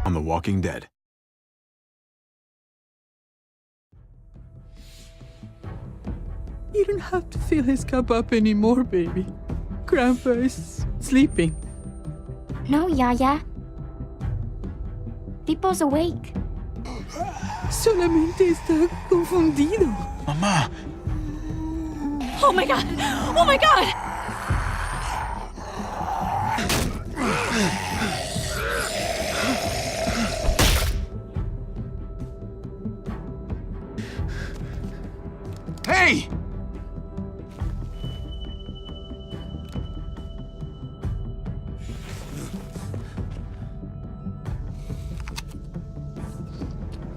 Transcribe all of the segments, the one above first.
on The Walking Dead. You don't have to fill his cup up anymore, baby. Grandpa is sleeping. No, Yaya. Pipo's awake. Solamente está confundido. Mamá! Oh my god! Oh my god! Hey!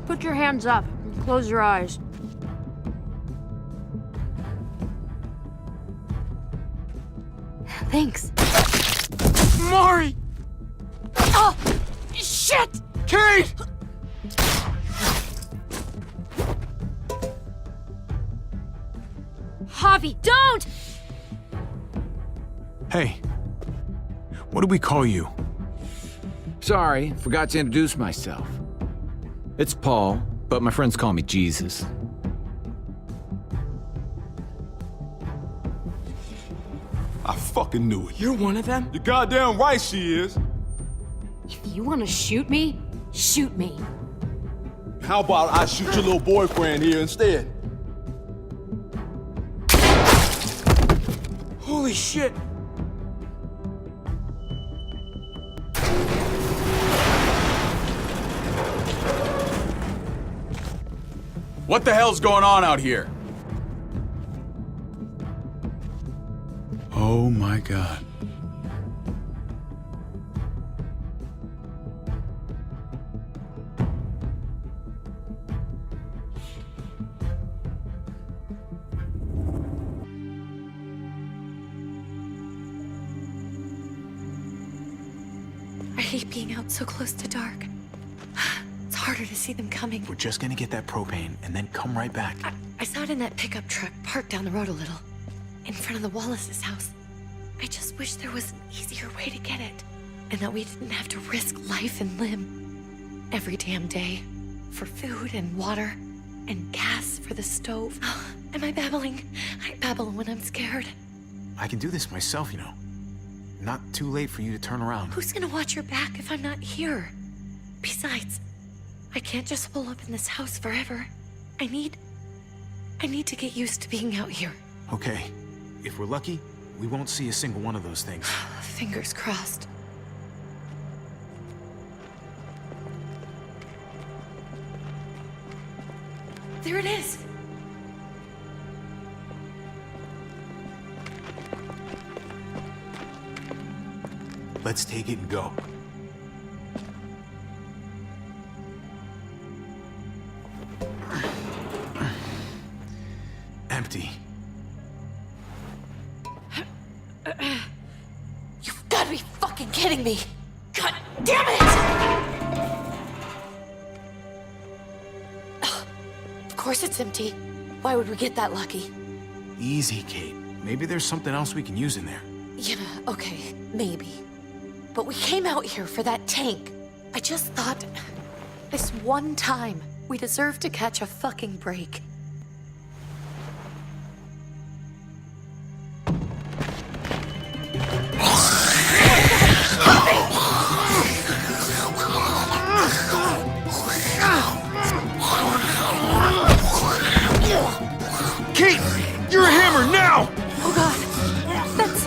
Put your hands up and close your eyes. Thanks. Mari! Oh! Shit! Kate! Javi, don't! Hey. What do we call you? Sorry, forgot to introduce myself. It's Paul, but my friends call me Jesus. I fucking knew it. You're one of them? You're goddamn right she is. If you want to shoot me, shoot me. How about I shoot your little boyfriend here instead? Holy shit! What the hell's going on out here? Oh my god. I hate being out so close to dark. It's harder to see them coming. We're just gonna get that propane and then come right back. I saw it in that pickup truck parked down the road a little, in front of the Wallace's house. I just wish there was an easier way to get it, and that we didn't have to risk life and limb every damn day for food and water and gas for the stove. Am I babbling? I babble when I'm scared. I can do this myself, you know. Not too late for you to turn around. Who's gonna watch your back if I'm not here? Besides, I can't just pull up in this house forever. I need to get used to being out here. Okay. If we're lucky, we won't see a single one of those things. Fingers crossed. There it is! Let's take it and go. Empty. You've got to be fucking kidding me! God damn it! Of course it's empty. Why would we get that lucky? Easy, Kate. Maybe there's something else we can use in there. Yeah, okay, maybe. But we came out here for that tank. I just thought, this one time, we deserve to catch a fucking break. Kate! You're a hammer now! Oh god, that's...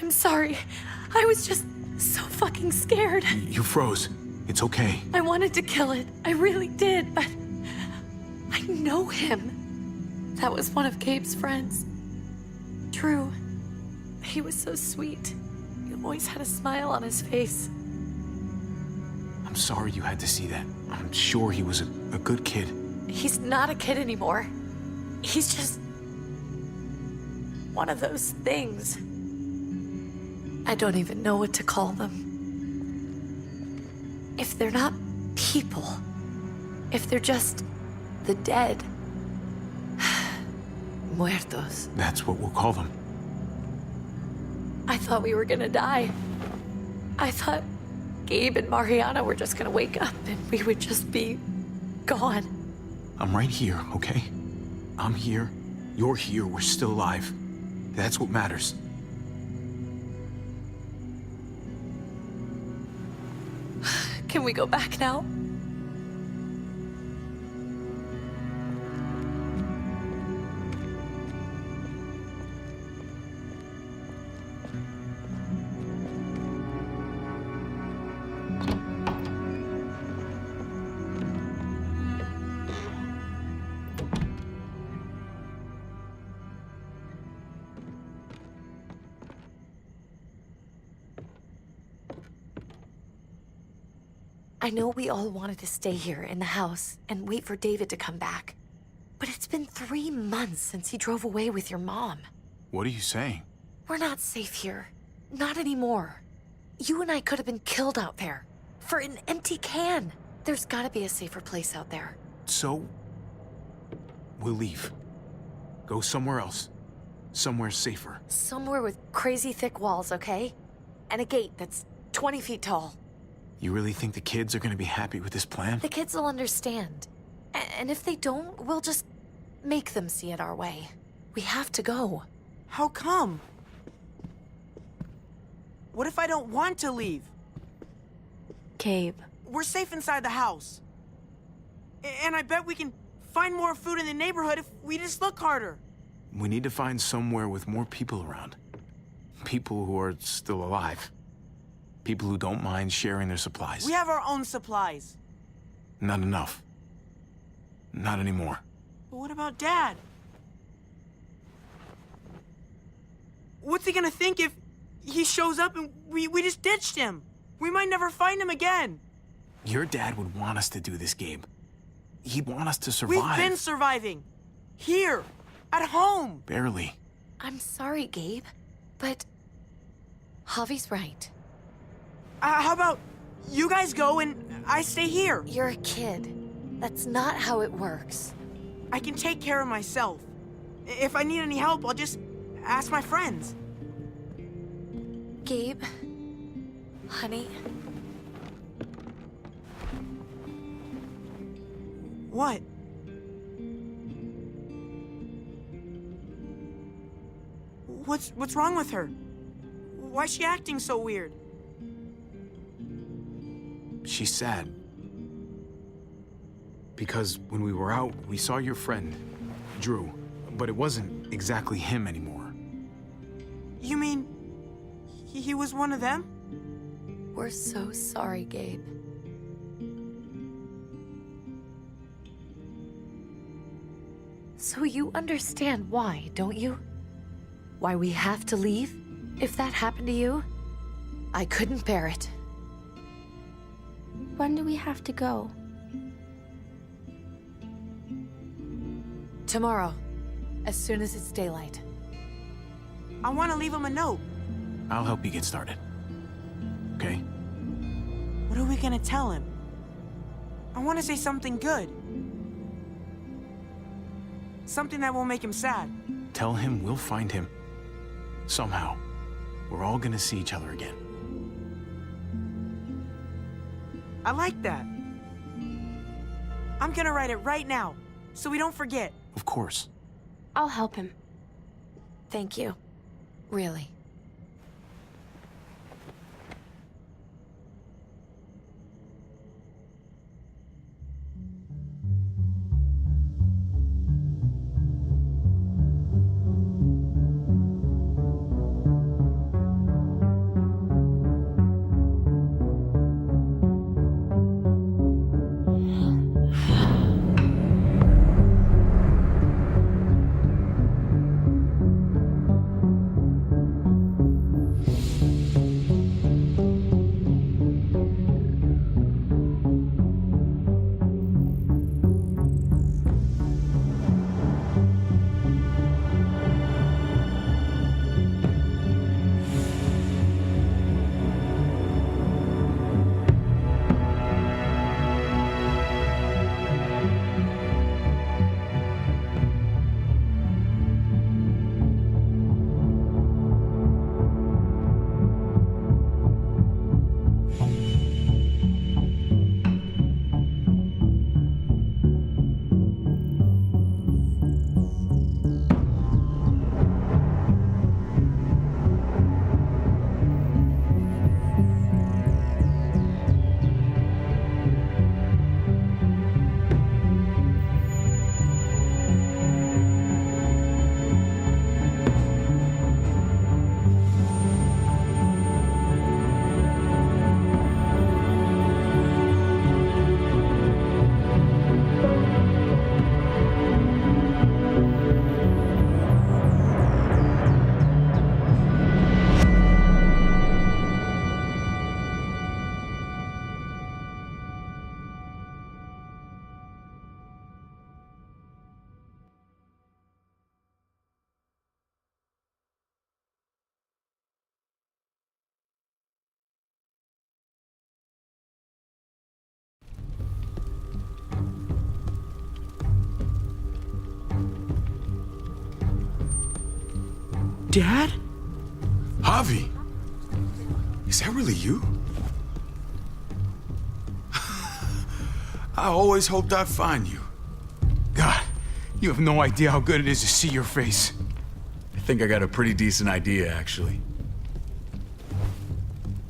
I'm sorry. I was just so fucking scared. You froze. It's okay. I wanted to kill it. I really did, but I know him. That was one of Gabe's friends. Drew. He was so sweet. He always had a smile on his face. I'm sorry you had to see that. I'm sure he was a good kid. He's not a kid anymore. He's just one of those things. I don't even know what to call them. If they're not people, if they're just the dead, muertos. That's what we'll call them. I thought we were gonna die. I thought Gabe and Mariana were just gonna wake up and we would just be gone. I'm right here, okay? I'm here. You're here. We're still alive. That's what matters. Can we go back now? I know we all wanted to stay here in the house and wait for David to come back. But it's been 3 months since he drove away with your mom. What are you saying? We're not safe here. Not anymore. You and I could have been killed out there. For an empty can. There's gotta be a safer place out there. So, we'll leave. Go somewhere else. Somewhere safer. Somewhere with crazy thick walls, okay? And a gate that's 20 feet tall. You really think the kids are gonna be happy with this plan? The kids will understand. And if they don't, we'll just make them see it our way. We have to go. How come? What if I don't want to leave? Gabe. We're safe inside the house. And I bet we can find more food in the neighborhood if we just look harder. We need to find somewhere with more people around. People who are still alive. People who don't mind sharing their supplies. We have our own supplies. Not enough. Not anymore. But what about Dad? What's he gonna think if he shows up and we just ditched him? We might never find him again. Your dad would want us to do this, Gabe. He'd want us to survive. We've been surviving. Here. At home. Barely. I'm sorry, Gabe, but Javi's right. How about you guys go and I stay here? You're a kid. That's not how it works. I can take care of myself. If I need any help, I'll just ask my friends. Gabe, honey, What? What's wrong with her? Why's she acting so weird? She's sad. Because when we were out, we saw your friend, Drew. But it wasn't exactly him anymore. You mean he was one of them? we're so sorry, Gabe. So you understand why, don't you? Why we have to leave? If that happened to you, I couldn't bear it. When do we have to go? Tomorrow, as soon as it's daylight. I want to leave him a note. I'll help you get started. Okay? What are we gonna tell him? I want to say something good. Something that won't make him sad. Tell him we'll find him. Somehow. We're all gonna see each other again. I like that. I'm gonna write it right now, so we don't forget. Of course. I'll help him. Thank you. Really. Dad? Javi! Is that really you? I always hoped I'd find you. God, you have no idea how good it is to see your face. I think I got a pretty decent idea, actually.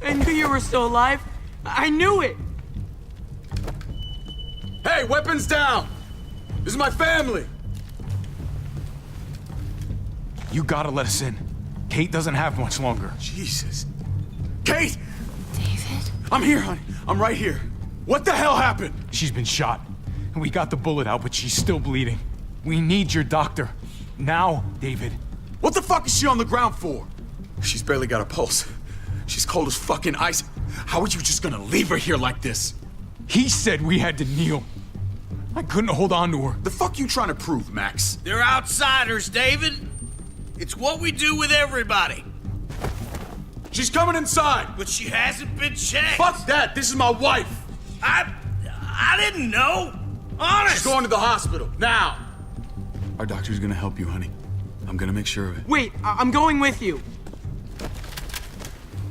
I knew you were still alive. I knew it. Hey, weapons down! This is my family! You gotta let us in. Kate doesn't have much longer. Jesus. Kate! David? I'm here, honey. I'm right here. What the hell happened? She's been shot. And we got the bullet out, but she's still bleeding. We need your doctor. Now, David. What the fuck is she on the ground for? She's barely got a pulse. She's cold as fucking ice. How are you just gonna leave her here like this? He said we had to kneel. I couldn't hold on to her. The fuck you trying to prove, Max? They're outsiders, David. It's what we do with everybody. She's coming inside! But she hasn't been checked. Fuck that! This is my wife! I didn't know. Honest. She's going to the hospital, now! Our doctor's gonna help you, honey. I'm gonna make sure of it. Wait, I'm going with you.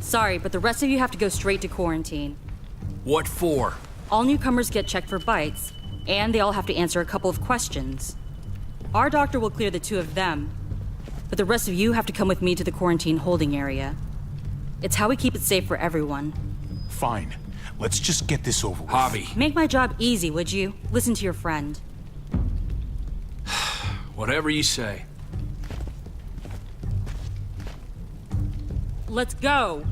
Sorry, but the rest of you have to go straight to quarantine. What for? All newcomers get checked for bites, and they all have to answer a couple of questions. Our doctor will clear the two of them, but the rest of you have to come with me to the quarantine holding area. It's how we keep it safe for everyone. Fine. Let's just get this over with. Javi. Make my job easy, would you? Listen to your friend. Whatever you say. Let's go!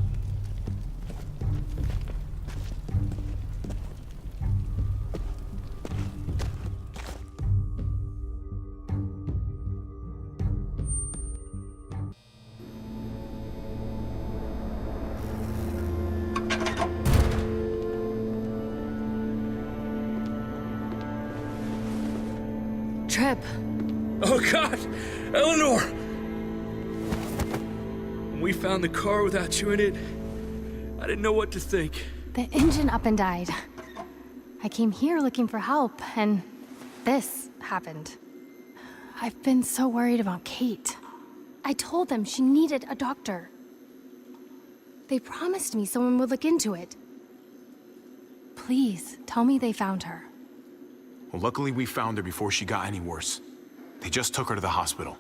Trip. Oh, God! Eleanor! When we found the car without you in it, I didn't know what to think. The engine up and died. I came here looking for help, and this happened. I've been so worried about Kate. I told them she needed a doctor. They promised me someone would look into it. Please, tell me they found her. Well, luckily we found her before she got any worse. They just took her to the hospital.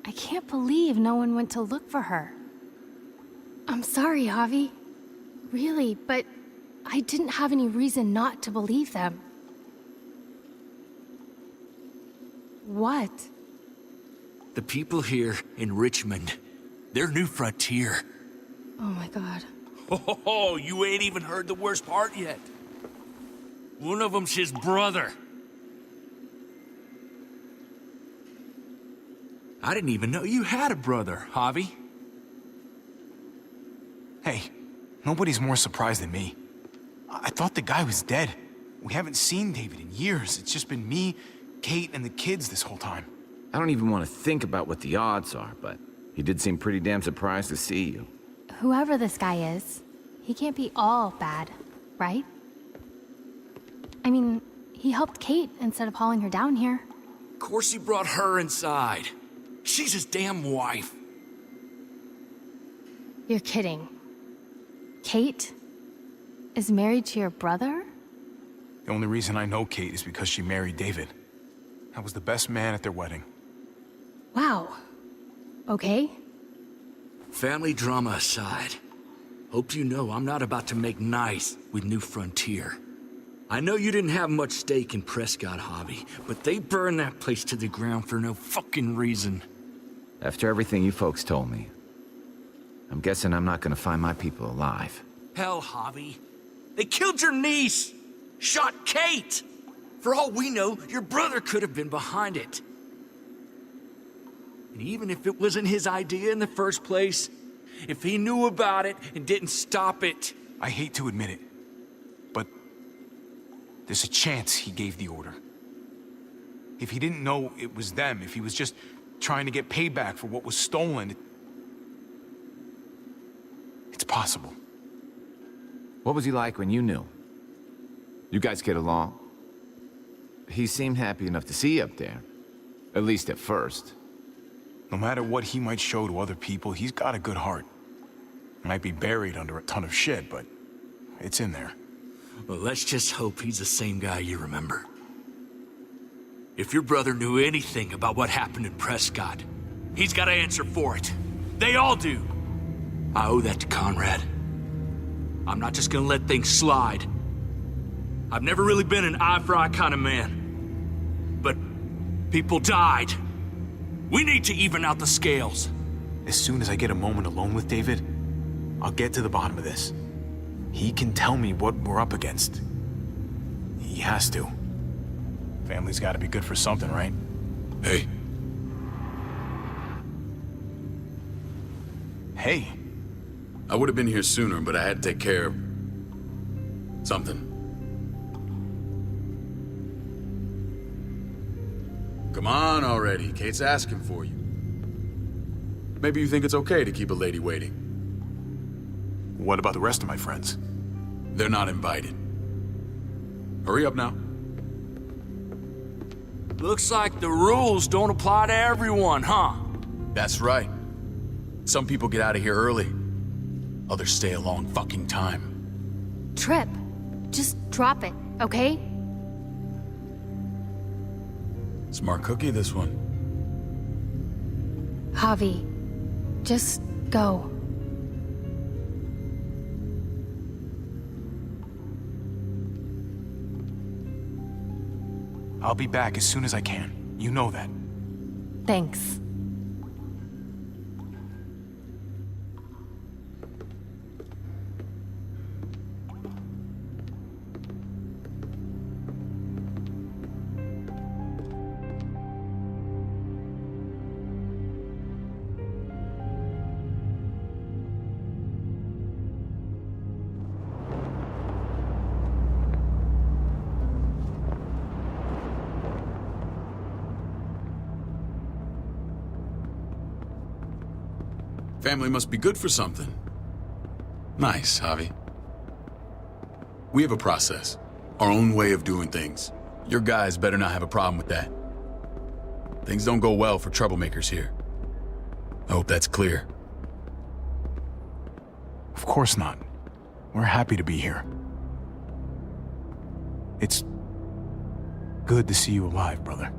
I can't believe no one went to look for her. I'm sorry, Javi. Really, but I didn't have any reason not to believe them. What? The people here in Richmond, their new frontier. Oh my God. Oh, you ain't even heard the worst part yet. One of them's his brother. I didn't even know you had a brother, Javi. Hey, nobody's more surprised than me. I thought the guy was dead. We haven't seen David in years. It's just been me, Kate, and the kids this whole time. I don't even want to think about what the odds are, but he did seem pretty damn surprised to see you. Whoever this guy is, he can't be all bad, right? I mean, he helped Kate instead of hauling her down here. Of course he brought her inside. She's his damn wife. You're kidding. Kate is married to your brother? The only reason I know Kate is because she married David. I was the best man at their wedding. Wow. Okay. Family drama aside, hope you know I'm not about to make nice with New Frontier. I know you didn't have much stake in Prescott, Javi, but they burned that place to the ground for no fucking reason. After everything you folks told me, I'm guessing I'm not gonna find my people alive. Hell, Javi. They killed your niece! Shot Kate! For all we know, your brother could have been behind it. And even if it wasn't his idea in the first place, if he knew about it and didn't stop it... I hate to admit it, but there's a chance he gave the order. If he didn't know it was them, if he was just trying to get payback for what was stolen, it's possible. What was he like when you knew? You guys get along? He seemed happy enough to see you up there. At least at first. No matter what he might show to other people, he's got a good heart. Might be buried under a ton of shit, but it's in there. Well, let's just hope he's the same guy you remember. If your brother knew anything about what happened in Prescott, he's got to answer for it. They all do. I owe that to Conrad. I'm not just gonna let things slide. I've never really been an eye-for-eye kind of man. But people died. We need to even out the scales. As soon as I get a moment alone with David, I'll get to the bottom of this. He can tell me what we're up against. He has to. Family's gotta be good for something, right? Hey. Hey. I would have been here sooner, but I had to take care of something. Come on already. Kate's asking for you. Maybe you think it's okay to keep a lady waiting. What about the rest of my friends? They're not invited. Hurry up now. Looks like the rules don't apply to everyone, huh? That's right. Some people get out of here early. Others stay a long fucking time. Trip, just drop it, okay? Smart cookie, this one. Javi, just go. I'll be back as soon as I can. You know that. Thanks. Family must be good for something. Nice, Javi. We have a process, our own way of doing things. Your guys better not have a problem with that. Things don't go well for troublemakers here. I hope that's clear. Of course not. We're happy to be here. It's good to see you alive, brother.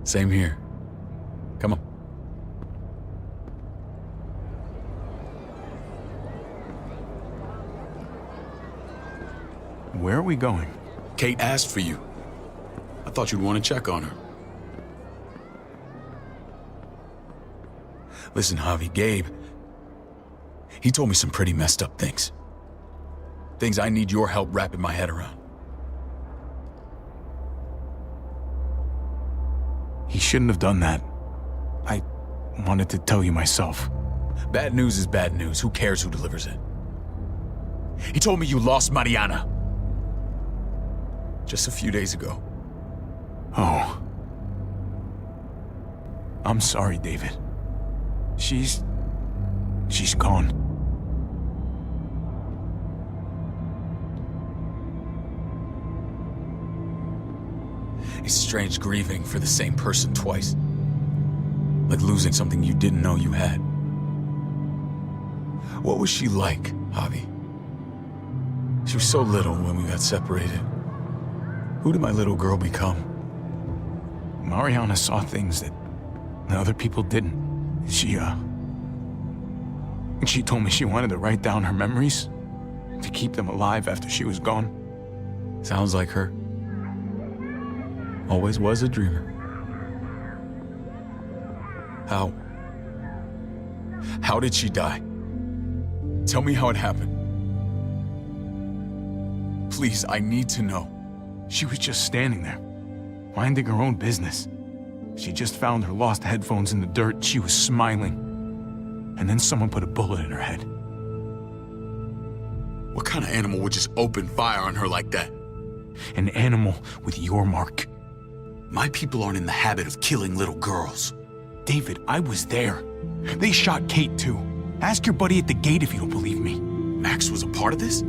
Same here. Come on. Where are we going? Kate asked for you. I thought you'd want to check on her. Listen, Javi, Gabe, he told me some pretty messed up things. Things I need your help wrapping my head around. He shouldn't have done that. I wanted to tell you myself. Bad news is bad news. Who cares who delivers it? He told me you lost Mariana. Just a few days ago. Oh. I'm sorry, David. She's gone. It's strange grieving for the same person twice. Like losing something you didn't know you had. What was she like, Javi? She was so little when we got separated. Who did my little girl become? Mariana saw things that other people didn't. She told me she wanted to write down her memories to keep them alive after she was gone. Sounds like her. Always was a dreamer. How did she die? Tell me how it happened. Please, I need to know. She was just standing there, minding her own business. She just found her lost headphones in the dirt. She was smiling. And then someone put a bullet in her head. What kind of animal would just open fire on her like that? An animal with your mark. My people aren't in the habit of killing little girls. David, I was there. They shot Kate too. Ask your buddy at the gate if you don't believe me. Max was a part of this?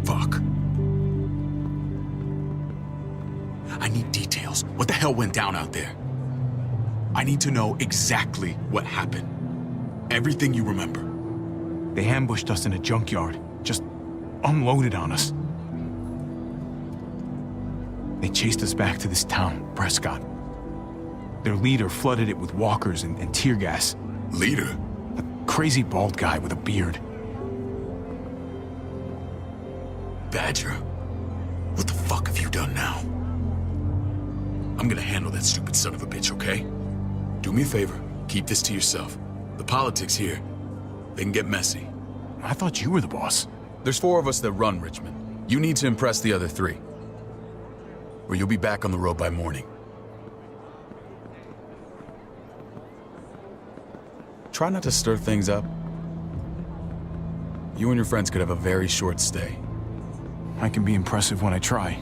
Fuck. need details. What the hell went down out there? I need to know exactly what happened. Everything you remember. They ambushed us in a junkyard. Just unloaded on us. They chased us back to this town, Prescott. Their leader flooded it with walkers and tear gas. Leader? A crazy bald guy with a beard. Badger? What the fuck have you done now? I'm gonna handle that stupid son of a bitch, okay? Do me a favor, keep this to yourself. The politics here, they can get messy. I thought you were the boss. There's 4 of us that run Richmond. You need to impress the other 3. Or you'll be back on the road by morning. Try not to stir things up. You and your friends could have a very short stay. I can be impressive when I try.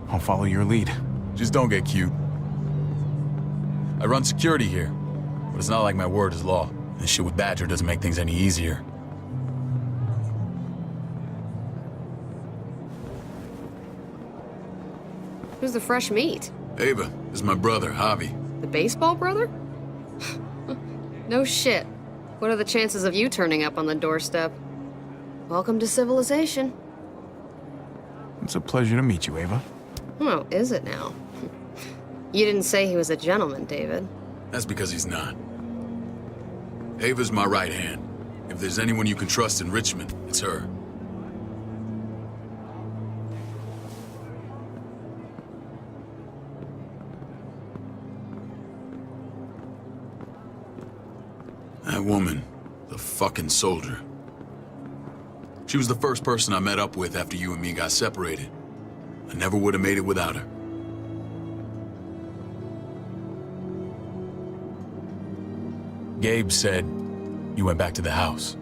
I'll follow your lead. Just don't get cute. I run security here, but it's not like my word is law. This shit with Badger doesn't make things any easier. Who's the fresh meat? Ava, this is my brother, Javi. The baseball brother? No shit. What are the chances of you turning up on the doorstep? Welcome to civilization. It's a pleasure to meet you, Ava. Oh, is it now? You didn't say he was a gentleman, David. That's because he's not. Ava's my right hand. If there's anyone you can trust in Richmond, it's her. That woman, the fucking soldier. She was the first person I met up with after you and me got separated. I never would have made it without her. Gabe said you went back to the house.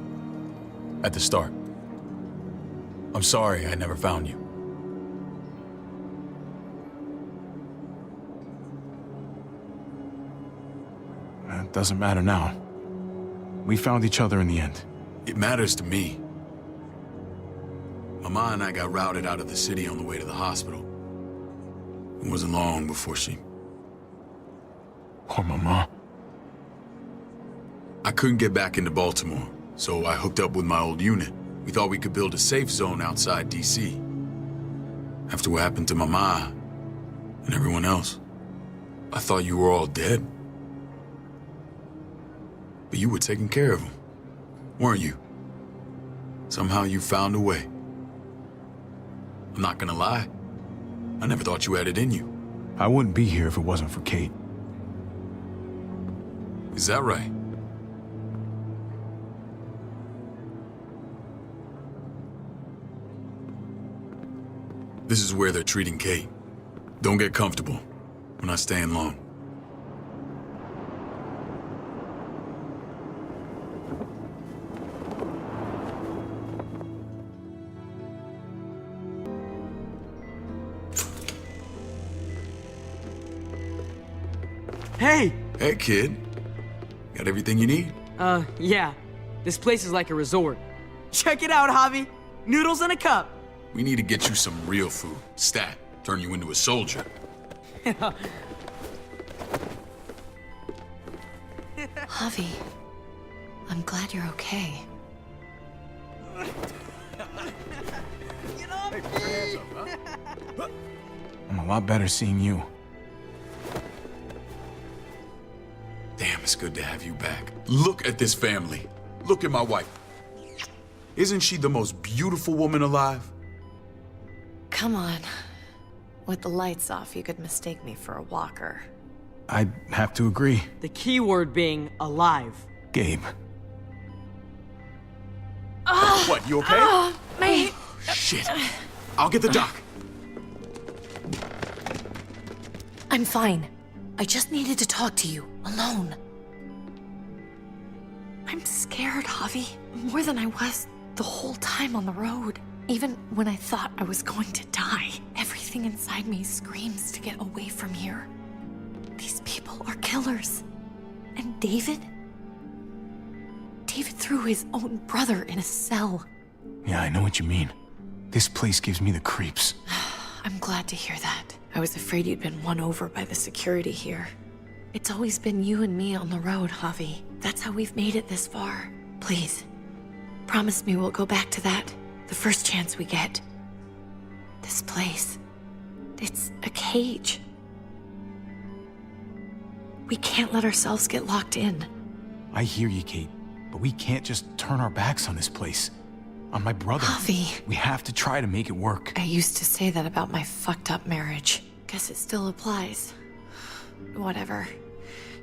At the start. I'm sorry I never found you. It doesn't matter now. We found each other in the end. It matters to me. Mama and I got routed out of the city on the way to the hospital. It wasn't long before she... Poor Mama. I couldn't get back into Baltimore, so I hooked up with my old unit. We thought we could build a safe zone outside D.C. After what happened to Mama and everyone else, I thought you were all dead. But you were taking care of them, weren't you? Somehow you found a way. I'm not gonna lie. I never thought you had it in you. I wouldn't be here if it wasn't for Kate. Is that right? This is where they're treating Kate. Don't get comfortable. We're not staying long. Hey! Hey, kid. Got everything you need? Yeah. This place is like a resort. Check it out, Javi. Noodles in a cup. We need to get you some real food. Stat. Turn you into a soldier. Javi, I'm glad you're okay. I'm a lot better seeing you. Damn, it's good to have you back. Look at this family. Look at my wife. Isn't she the most beautiful woman alive? Come on. With the lights off, you could mistake me for a walker. I'd have to agree. The key word being alive. Gabe. What, you okay? My... Shit. I'll get the doc. I'm fine. I just needed to talk to you, alone. I'm scared, Javi. More than I was the whole time on the road. Even when I thought I was going to die, everything inside me screams to get away from here. These people are killers. And David? David threw his own brother in a cell. Yeah, I know what you mean. This place gives me the creeps. I'm glad to hear that. I was afraid you'd been won over by the security here. It's always been you and me on the road, Javi. That's how we've made it this far. Please, promise me we'll go back to that the first chance we get. This place, it's a cage. We can't let ourselves get locked in. I hear you, Kate, but we can't just turn our backs on this place. On my brother. Javi. We have to try to make it work. I used to say that about my fucked up marriage. Guess it still applies. Whatever.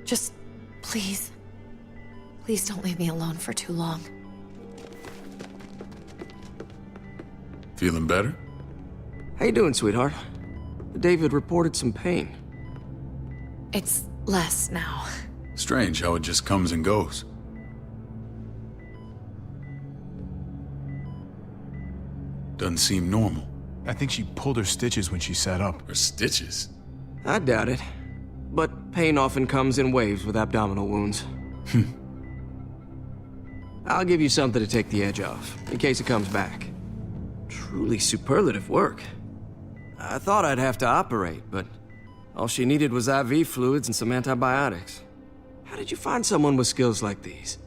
Just, please. Please don't leave me alone for too long. Feeling better? How you doing, sweetheart? David reported some pain. It's less now. Strange how it just comes and goes. Doesn't seem normal. I think she pulled her stitches when she sat up. Her stitches? I doubt it. But pain often comes in waves with abdominal wounds. I'll give you something to take the edge off, in case it comes back. Truly superlative work. I thought I'd have to operate, but all she needed was IV fluids and some antibiotics. How did you find someone with skills like these?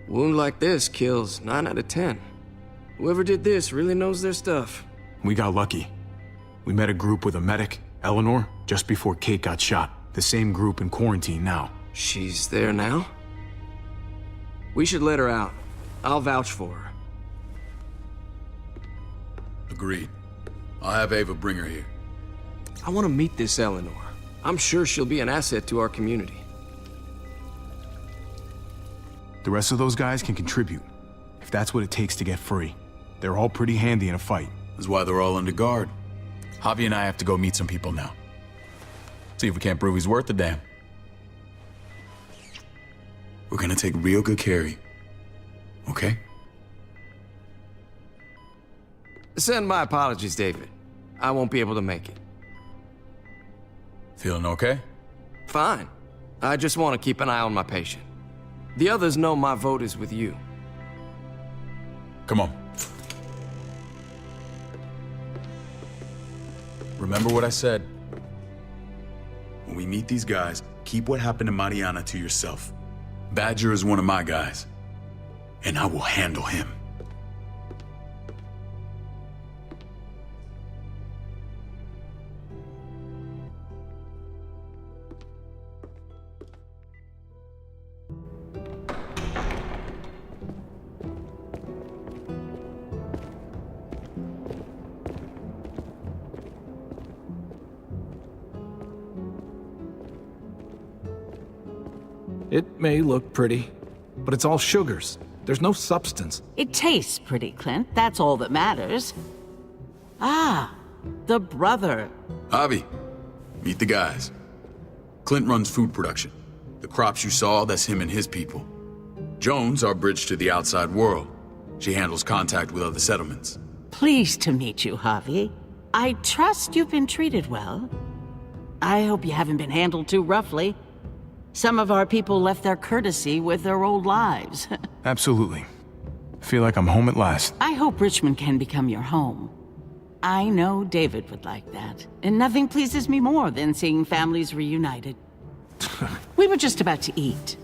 A wound like this kills 9 out of 10. Whoever did this really knows their stuff. We got lucky. We met a group with a medic, Eleanor, just before Kate got shot. The same group in quarantine now. She's there now? We should let her out. I'll vouch for her. Agreed. I'll have Ava bring her here. I want to meet this Eleanor. I'm sure she'll be an asset to our community. The rest of those guys can contribute, if that's what it takes to get free. They're all pretty handy in a fight. That's why they're all under guard. Javi and I have to go meet some people now. See if we can't prove he's worth the damn. We're gonna take real good care of you. Okay? Send my apologies, David. I won't be able to make it. Feeling okay? Fine. I just want to keep an eye on my patient. The others know my vote is with you. Come on. Remember what I said. When we meet these guys, keep what happened to Mariana to yourself. Badger is one of my guys, and I will handle him. It may look pretty, but it's all sugars. There's no substance. It tastes pretty, Clint. That's all that matters. Ah, the brother. Javi, meet the guys. Clint runs food production. The crops you saw, that's him and his people. Jones, our bridge to the outside world. She handles contact with other settlements. Pleased to meet you, Javi. I trust you've been treated well. I hope you haven't been handled too roughly. Some of our people left their courtesy with their old lives. Absolutely. Feel like I'm home at last. I hope Richmond can become your home. I know David would like that, and nothing pleases me more than seeing families reunited. We were just about to eat.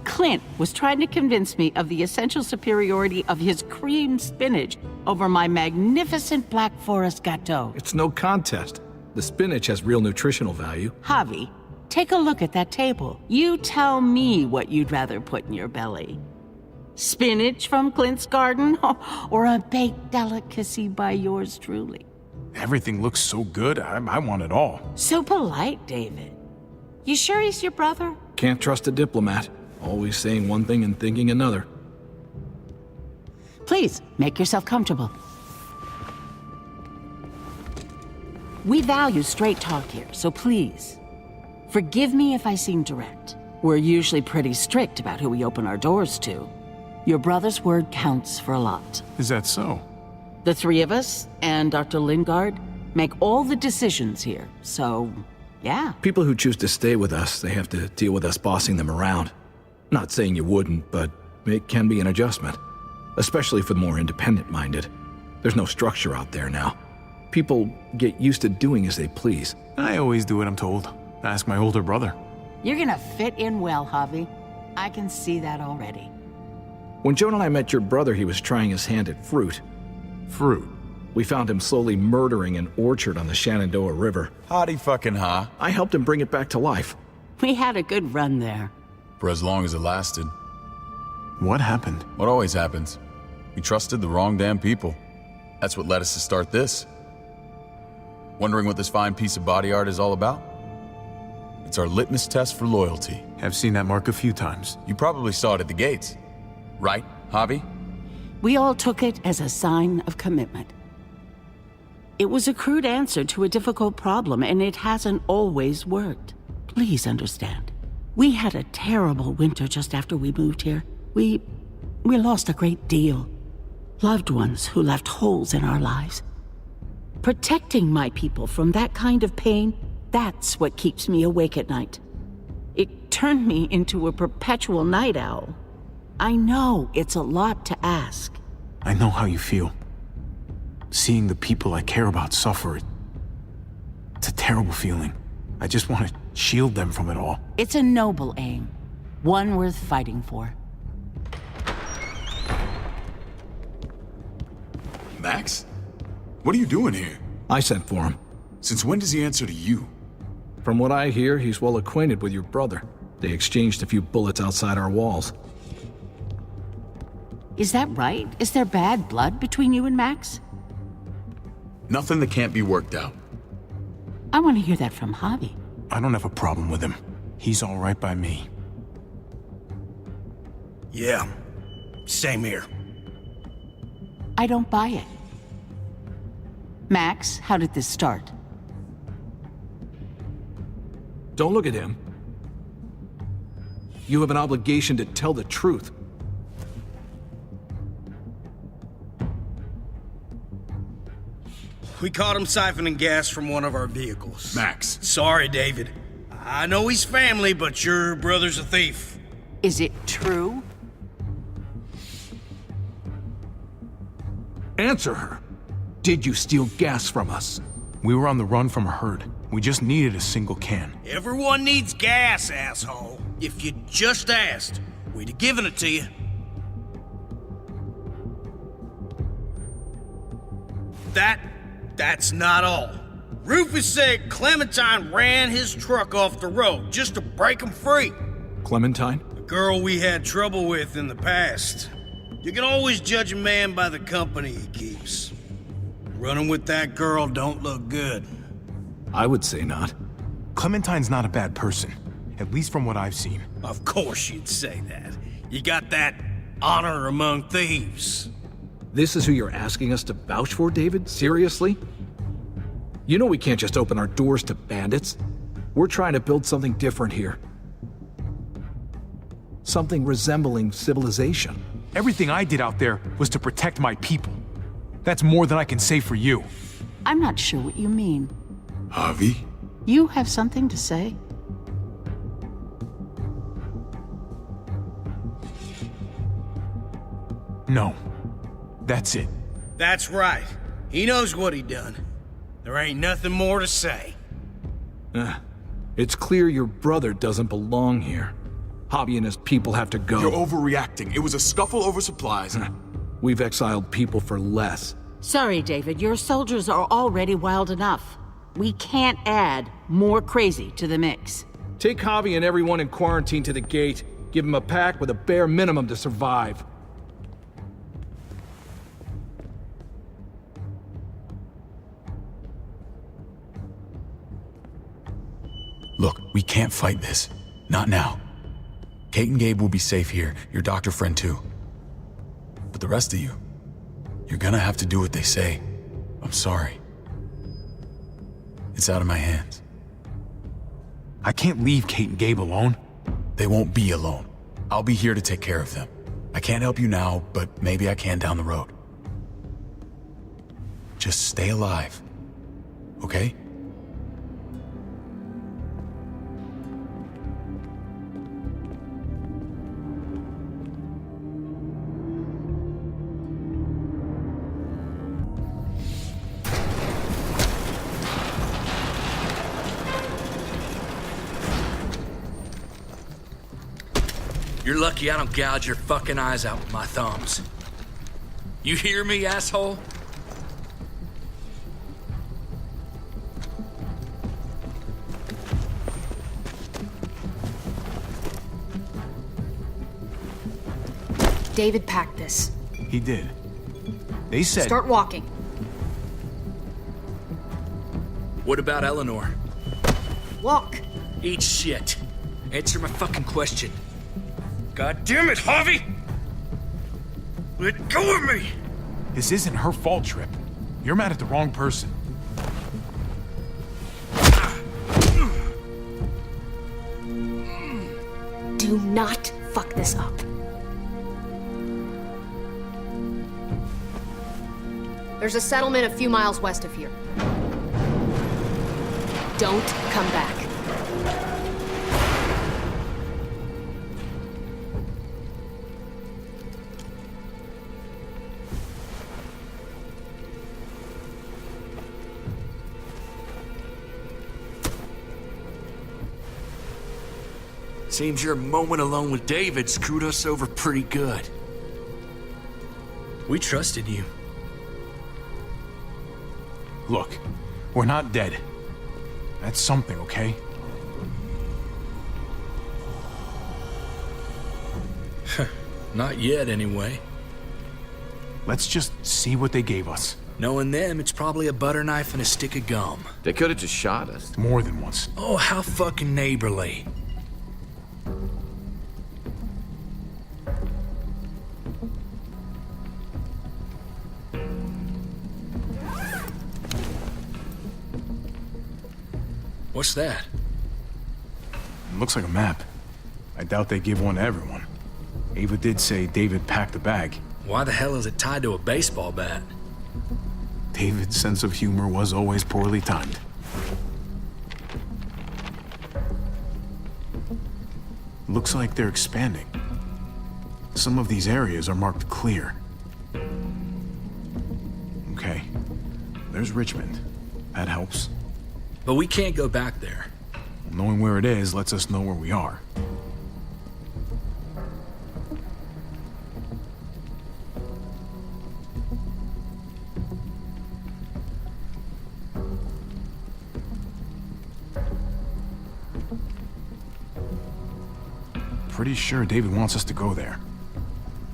Clint was trying to convince me of the essential superiority of his cream spinach over my magnificent Black Forest gâteau. It's no contest. The spinach has real nutritional value. Javi, take a look at that table. You tell me what you'd rather put in your belly. Spinach from Clint's garden, or a baked delicacy by yours truly? Everything looks so good, I want it all. So polite, David. You sure he's your brother? Can't trust a diplomat. Always saying one thing and thinking another. Please, make yourself comfortable. We value straight talk here, so please, forgive me if I seem direct. We're usually pretty strict about who we open our doors to. Your brother's word counts for a lot. Is that so? The three of us and Dr. Lingard make all the decisions here, so yeah. People who choose to stay with us, they have to deal with us bossing them around. Not saying you wouldn't, but it can be an adjustment. Especially for the more independent-minded. There's no structure out there now. People get used to doing as they please. I always do what I'm told. Ask my older brother. You're gonna fit in well, Javi. I can see that already. When Joan and I met your brother, he was trying his hand at fruit. Fruit? We found him slowly murdering an orchard on the Shenandoah River. Howdy fucking ha. I helped him bring it back to life. We had a good run there. For as long as it lasted. What happened? What always happens. We trusted the wrong damn people. That's what led us to start this. Wondering what this fine piece of body art is all about? It's our litmus test for loyalty. I've seen that mark a few times. You probably saw it at the gates. Right, Javi? We all took it as a sign of commitment. It was a crude answer to a difficult problem, and it hasn't always worked. Please understand. We had a terrible winter just after we moved here. We lost a great deal. Loved ones who left holes in our lives. Protecting my people from that kind of pain, that's what keeps me awake at night. It turned me into a perpetual night owl. I know it's a lot to ask. I know how you feel. Seeing the people I care about suffer, it's a terrible feeling. I just want to shield them from it all. It's a noble aim, one worth fighting for. Max? What are you doing here? I sent for him. Since when does he answer to you? From what I hear, he's well acquainted with your brother. They exchanged a few bullets outside our walls. Is that right? Is there bad blood between you and Max? Nothing that can't be worked out. I want to hear that from Javi. I don't have a problem with him. He's all right by me. Yeah, same here. I don't buy it. Max, how did this start? Don't look at him. You have an obligation to tell the truth. We caught him siphoning gas from one of our vehicles. Max. Sorry, David. I know he's family, but your brother's a thief. Is it true? Answer her. Did you steal gas from us? We were on the run from a herd. We just needed a single can. Everyone needs gas, asshole. If you just asked, we'd have given it to you. That's not all. Rufus said Clementine ran his truck off the road just to break him free. Clementine? The girl we had trouble with in the past. You can always judge a man by the company he keeps. Running with that girl don't look good. I would say not. Clementine's not a bad person, at least from what I've seen. Of course you'd say that. You got that honor among thieves. This is who you're asking us to vouch for, David? Seriously? You know we can't just open our doors to bandits. We're trying to build something different here. Something resembling civilization. Everything I did out there was to protect my people. That's more than I can say for you. I'm not sure what you mean. Javi? You have something to say? No. That's it. That's right. He knows what he done. There ain't nothing more to say. It's clear your brother doesn't belong here. Javi and his people have to go. You're overreacting. It was a scuffle over supplies. We've exiled people for less. Sorry, David. Your soldiers are already wild enough. We can't add more crazy to the mix. Take Javi and everyone in quarantine to the gate. Give them a pack with a bare minimum to survive. Look, we can't fight this. Not now. Kate and Gabe will be safe here, your doctor friend too. But the rest of you, you're gonna have to do what they say. I'm sorry. It's out of my hands. I can't leave Kate and Gabe alone. They won't be alone. I'll be here to take care of them. I can't help you now, but maybe I can down the road. Just stay alive, okay? You're lucky I don't gouge your fucking eyes out with my thumbs. You hear me, asshole? David packed this. He did. They said... Start walking. What about Eleanor? Walk. Eat shit. Answer my fucking question. God damn it, Harvey! Let go of me! This isn't her fault, Trip. You're mad at the wrong person. Do not fuck this up. There's a settlement a few miles west of here. Don't come back. Seems your moment alone with David screwed us over pretty good. We trusted you. Look, we're not dead. That's something, okay? Not yet, anyway. Let's just see what they gave us. Knowing them, it's probably a butter knife and a stick of gum. They could have just shot us. More than once. Oh, how fucking neighborly. What's that? It looks like a map. I doubt they give one to everyone. Ava did say David packed the bag. Why the hell is it tied to a baseball bat? David's sense of humor was always poorly timed. Looks like they're expanding. Some of these areas are marked clear. Okay. There's Richmond. That helps. But we can't go back there. Knowing where it is lets us know where we are. Pretty sure David wants us to go there.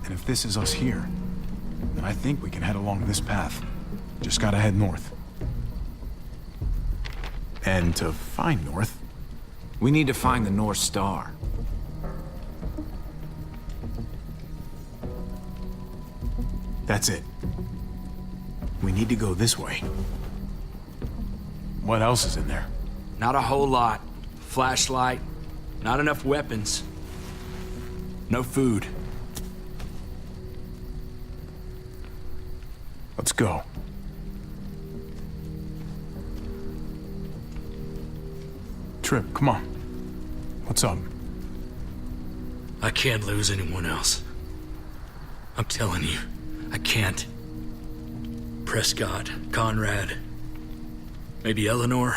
And if this is us here, then I think we can head along this path. Just gotta head north. And to find north, we need to find the North Star. That's it. We need to go this way. What else is in there? Not a whole lot. Flashlight, not enough weapons. No food. Let's go. Trip, come on. What's up? I can't lose anyone else. I'm telling you, I can't. Prescott, Conrad, maybe Eleanor.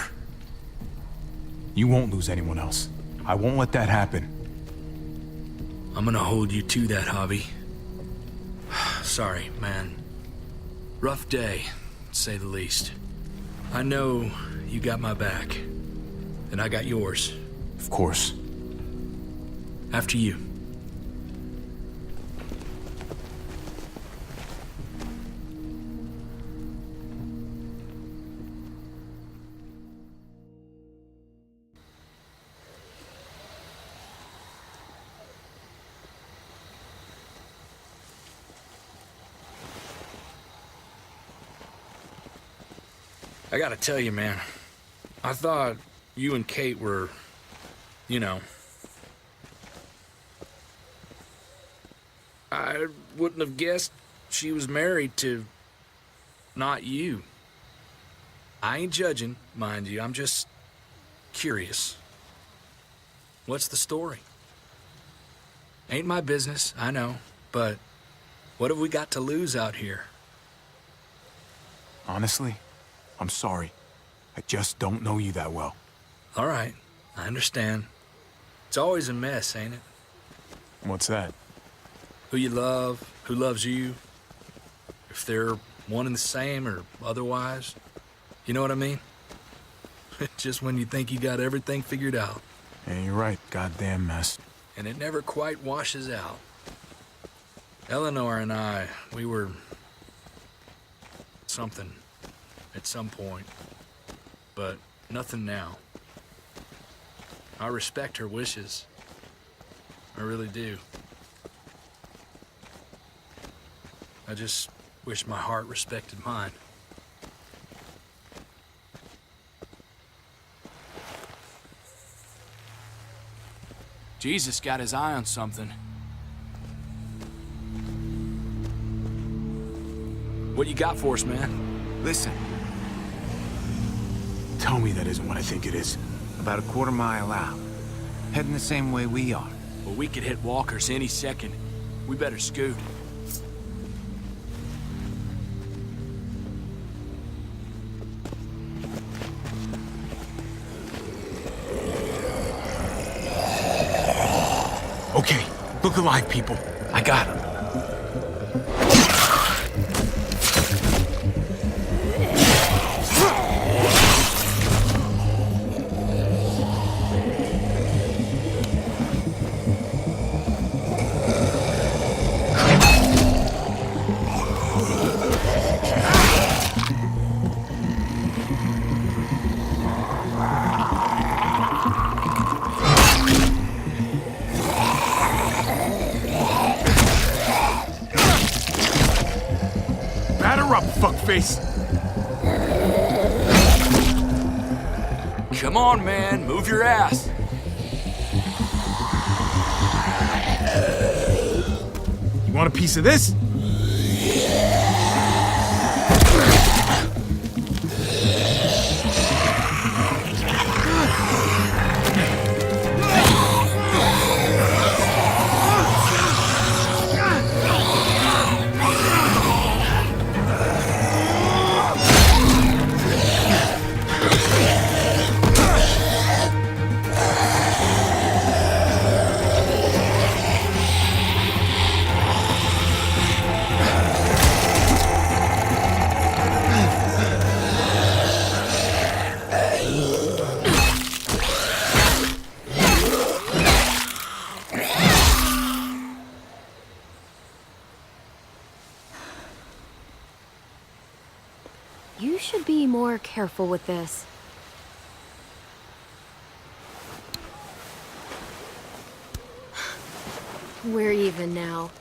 You won't lose anyone else. I won't let that happen. I'm gonna hold you to that, Javi. Sorry, man. Rough day, to say the least. I know you got my back. And I got yours. Of course. After you. I gotta tell you, man. I thought you and Kate were, you know... I wouldn't have guessed she was married to... not you. I ain't judging, mind you. I'm just... curious. What's the story? Ain't my business, I know. But what have we got to lose out here? Honestly, I'm sorry. I just don't know you that well. All right, I understand. It's always a mess, ain't it? What's that? Who you love, who loves you, if they're one and the same or otherwise. You know what I mean? Just when you think you got everything figured out. Yeah, you're right. Goddamn mess. And it never quite washes out. Eleanor and I, we were something at some point, but nothing now. I respect her wishes. I really do. I just wish my heart respected mine. Jesus got his eye on something. What you got for us, man? Listen, Tell me that isn't what I think it is. about a quarter mile out, heading the same way we are. Well, we could hit walkers any second. We better scoot. Okay, look alive, people. I got him. Fuckface. Come on, man. Move your ass. You want a piece of this? You should be more careful with this. We're even now.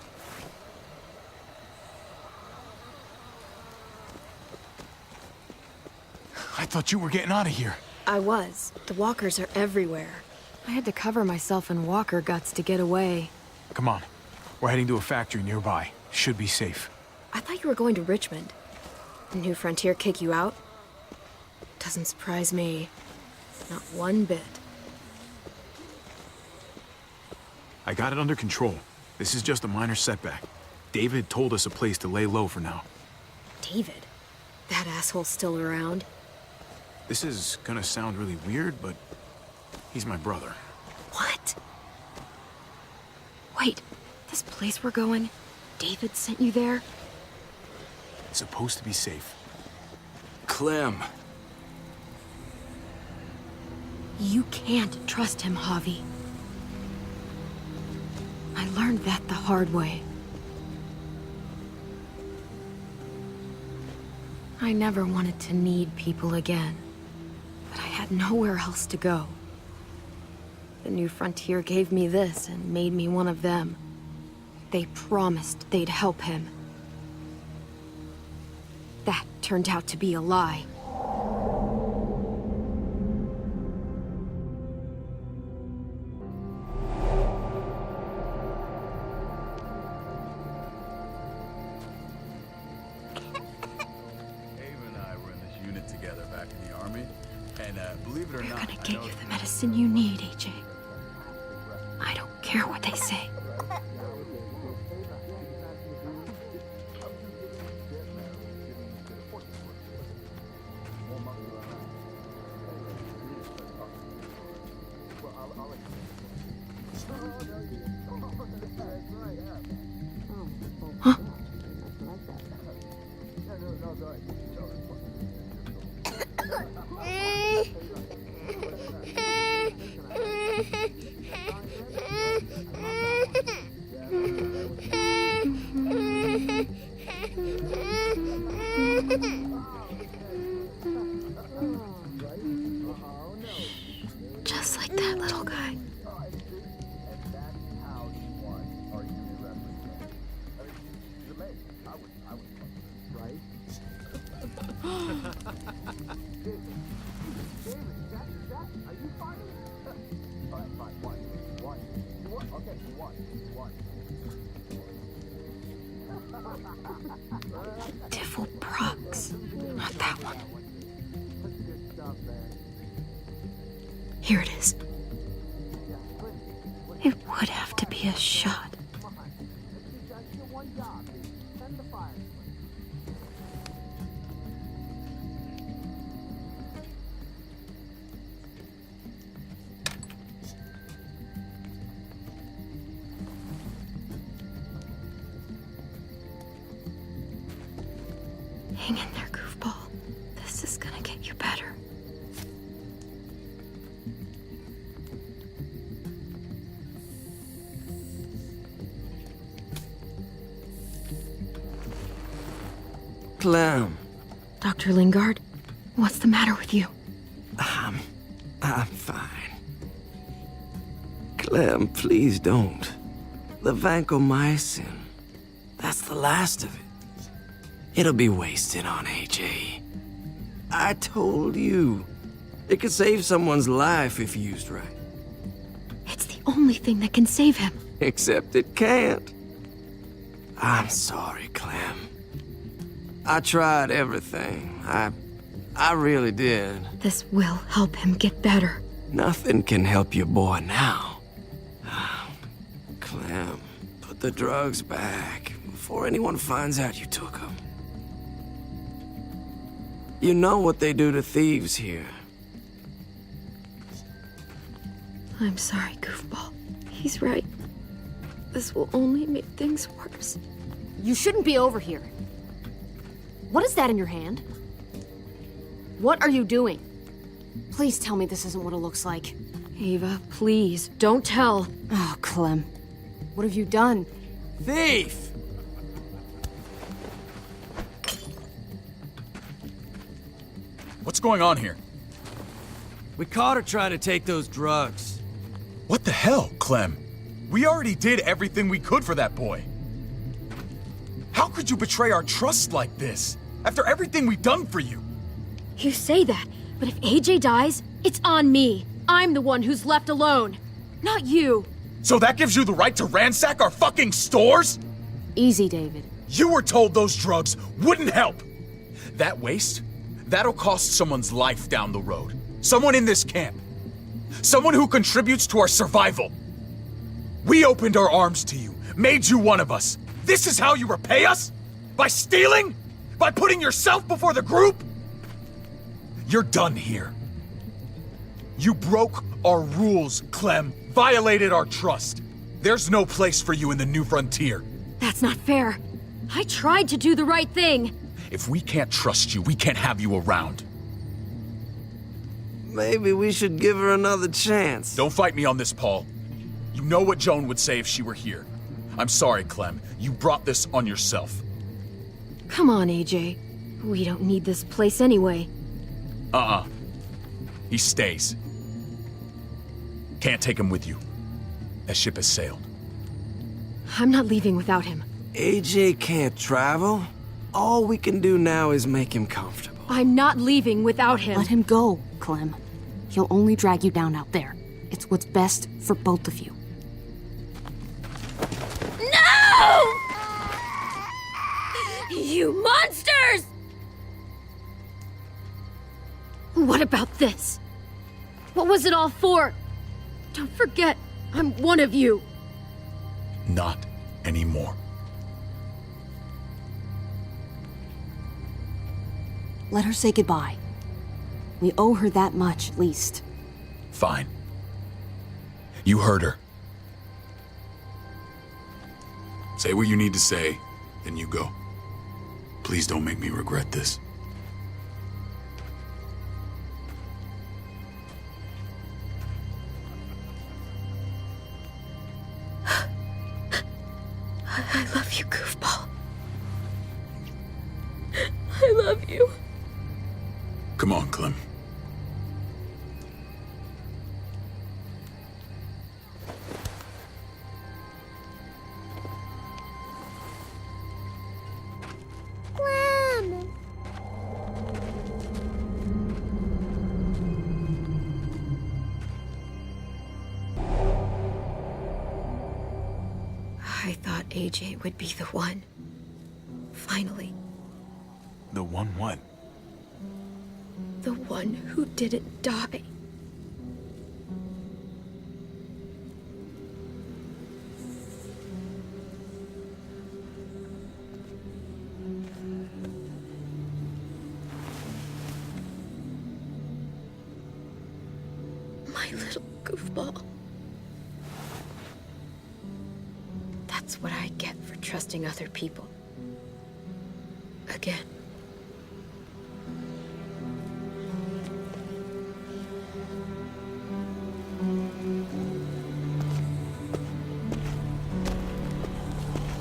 I thought you were getting out of here. I was. The walkers are everywhere. I had to cover myself in walker guts to get away. Come on. We're heading to a factory nearby. Should be safe. I thought you were going to Richmond. New Frontier kick you out? Doesn't surprise me. Not one bit. I got it under control. This is just a minor setback. David told us a place to lay low for now. David? That asshole's still around? This is gonna sound really weird, but he's my brother. What? Wait, this place we're going, David sent you there? It's supposed to be safe. Clem. You can't trust him, Javi. I learned that the hard way. I never wanted to need people again, but I had nowhere else to go. The New Frontier gave me this and made me one of them. They promised they'd help him. That turned out to be a lie. They're gonna get you the medicine you need, AJ. I don't care what they say. like that little guy. Devil Brooks. Not that one. Here it is. It would have to be a shot. Hang in there, goofball. This is gonna get you better. Clem. Dr. Lingard, what's the matter with you? I'm fine. Clem, please don't. The vancomycin. That's the last of it. It'll be wasted on AJ. I told you. It could save someone's life if used right. It's the only thing that can save him. Except it can't. I'm sorry, Clem. I tried everything. I really did. This will help him get better. Nothing can help your boy now. Clem, put the drugs back before anyone finds out you took them. You know what they do to thieves here. I'm sorry, goofball. He's right. This will only make things worse. You shouldn't be over here. What is that in your hand? What are you doing? Please tell me this isn't what it looks like. Ava, please, don't tell. Oh, Clem. What have you done? Thief! What's going on here? We caught her trying to take those drugs. What the hell, Clem? We already did everything we could for that boy. How could you betray our trust like this? After everything we've done for you? You say that, but if AJ dies, it's on me. I'm the one who's left alone, not you. So that gives you the right to ransack our fucking stores? Easy, David. You were told those drugs wouldn't help. That waste, that'll cost someone's life down the road. Someone in this camp. Someone who contributes to our survival. We opened our arms to you, made you one of us. This is how you repay us? By stealing? By putting yourself before the group? You're done here. You broke our rules, Clem. Violated our trust. There's no place for you in the new frontier. That's not fair. I tried to do the right thing. If we can't trust you, we can't have you around. Maybe we should give her another chance. Don't fight me on this, Paul. You know what Joan would say if she were here. I'm sorry, Clem. You brought this on yourself. Come on, AJ. We don't need this place anyway. He stays. Can't take him with you. That ship has sailed. I'm not leaving without him. AJ can't travel? All we can do now is make him comfortable. I'm not leaving without him. Let him go, Clem. He'll only drag you down out there. It's what's best for both of you. No! You monsters! What about this? What was it all for? Don't forget, I'm one of you. Not anymore. Let her say goodbye. We owe her that much, at least. Fine. You heard her. Say what you need to say, then you go. Please don't make me regret this. I love you, goofball. I love you. Come on, Clem. AJ would be the one. Finally. The one what? The one who didn't die. My little goofball. That's what I get for trusting other people. Again.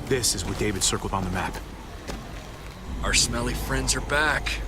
This is what David circled on the map. Our smelly friends are back.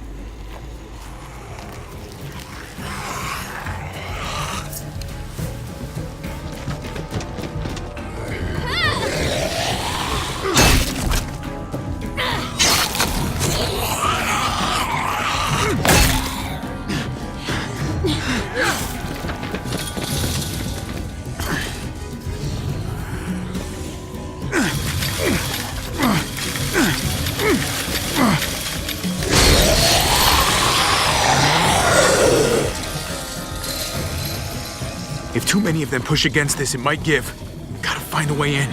If too many of them push against this, it might give. Gotta find a way in.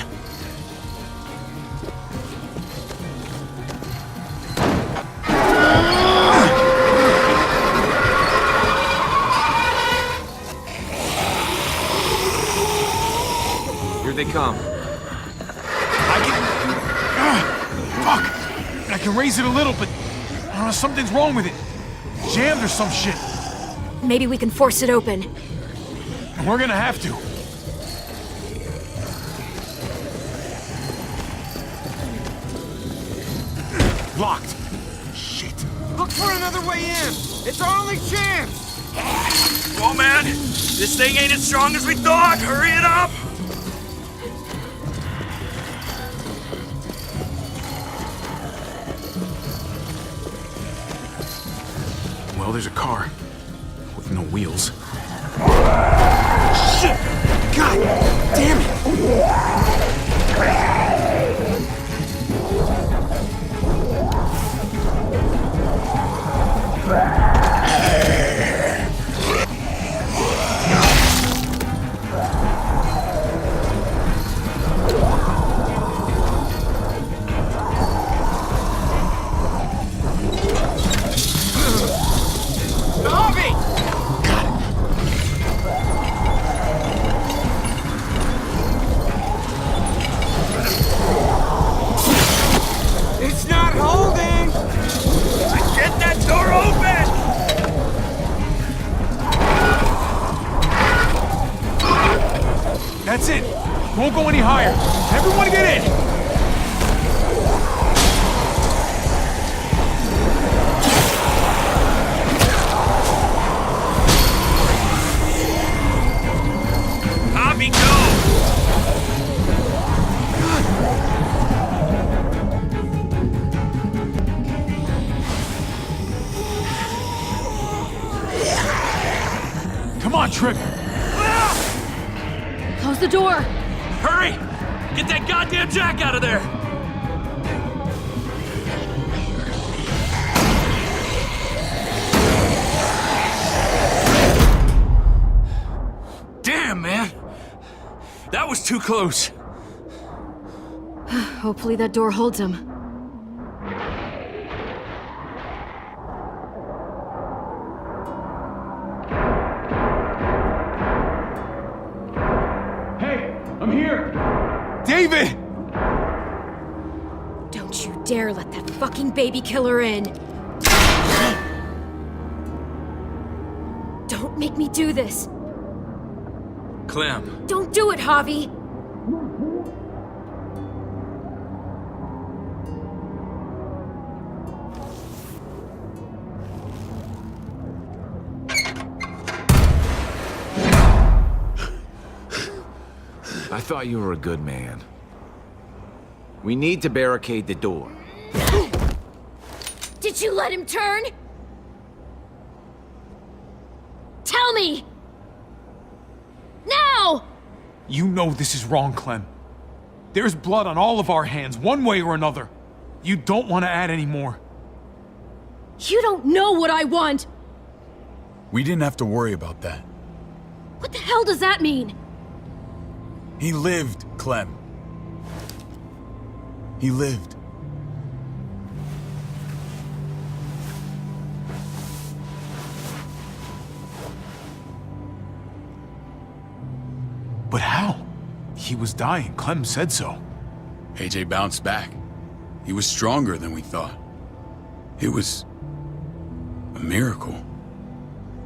Here they come. Fuck! I can raise it a little, but something's wrong with it. Jammed or some shit. Maybe we can force it open. We're gonna have to. Locked. Shit. Look for another way in. It's our only chance. Oh man, this thing ain't as strong as we thought. Hurry it up. Well, there's a car with no wheels. Shit! God damn it! It's not holding! Get that door open! That's it. Won't go any higher. Everyone get in! Javi, go! Come on, Trip. Close the door! Hurry! Get that goddamn jack out of there! Damn, man! That was too close. Hopefully that door holds him. I'm here! David! Don't you dare let that fucking baby killer in! Don't make me do this! Clem. Don't do it, Javi! I thought you were a good man. We need to barricade the door. Did you let him turn? Tell me! Now! You know this is wrong, Clem. There's blood on all of our hands, one way or another. You don't want to add any more. You don't know what I want! We didn't have to worry about that. What the hell does that mean? He lived, Clem. He lived. But how? He was dying. Clem said so. AJ bounced back. He was stronger than we thought. It was a miracle.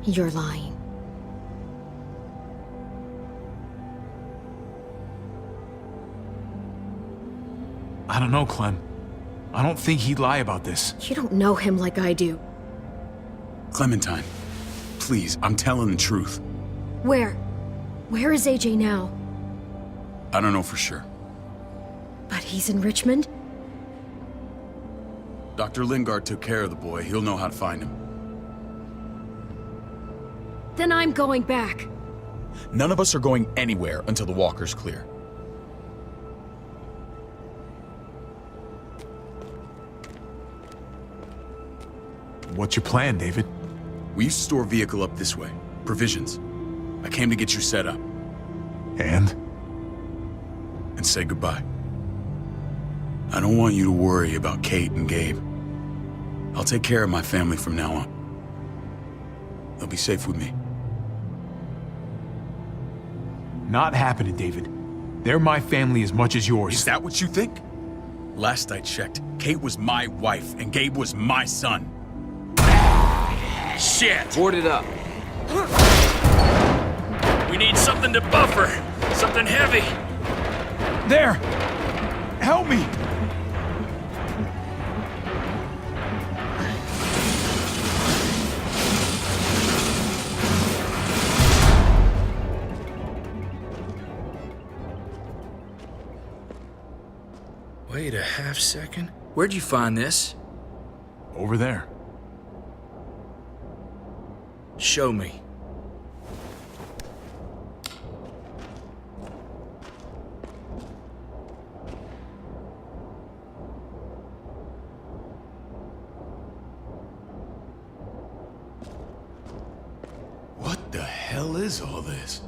You're lying. I don't know, Clem. I don't think he'd lie about this. You don't know him like I do. Clementine, please, I'm telling the truth. Where? Where is AJ now? I don't know for sure. But he's in Richmond? Dr. Lingard took care of the boy. He'll know how to find him. Then I'm going back. None of us are going anywhere until the walker's clear. What's your plan, David? We used to store a vehicle up this way. Provisions. I came to get you set up. And say goodbye. I don't want you to worry about Kate and Gabe. I'll take care of my family from now on. They'll be safe with me. Not happening, David. They're my family as much as yours. Is that what you think? Last I checked, Kate was my wife and Gabe was my son. Shit! Board it up. We need something to buffer. Something heavy. There! Help me! Wait a half second. Where'd you find this? Over there. Show me. What the hell is all this?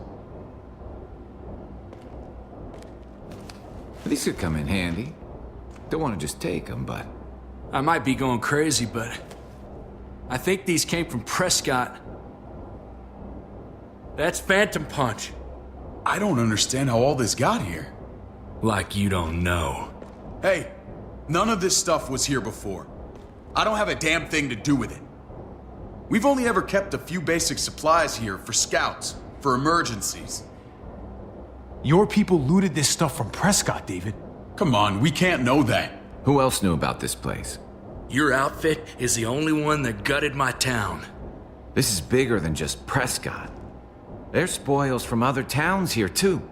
These could come in handy. Don't want to just take them, but... I might be going crazy, but... I think these came from Prescott. That's Phantom Punch. I don't understand how all this got here. Like you don't know. Hey, none of this stuff was here before. I don't have a damn thing to do with it. We've only ever kept a few basic supplies here for scouts, for emergencies. Your people looted this stuff from Prescott, David. Come on, we can't know that. Who else knew about this place? Your outfit is the only one that gutted my town. This is bigger than just Prescott. There's spoils from other towns here, too.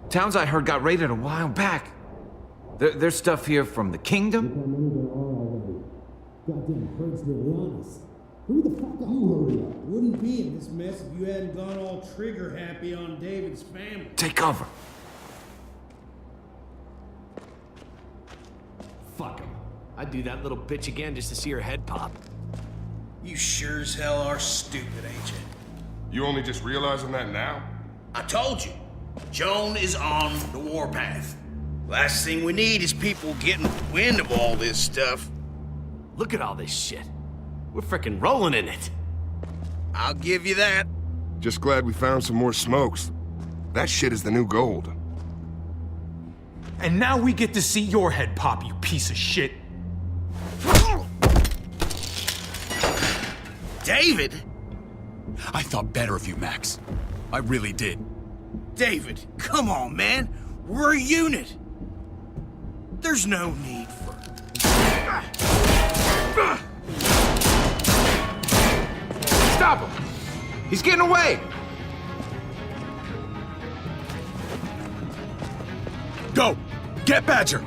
Towns I heard got raided a while back. There's stuff here from the kingdom. Goddamn herd's really honest. Who the fuck are you? Hurry up. Wouldn't be in this mess if you hadn't gone all trigger happy on David's family. Take cover. Fuck him. I'd do that little bitch again just to see her head pop. You sure as hell are stupid, ain't you? You only just realizing that now? I told you. Joan is on the warpath. Last thing we need is people getting wind of all this stuff. Look at all this shit. We're frickin' rolling in it. I'll give you that. Just glad we found some more smokes. That shit is the new gold. And now we get to see your head pop, you piece of shit. David? I thought better of you, Max. I really did. David, come on, man. We're a unit. There's no need for... Stop him! He's getting away! Go! Get Badger!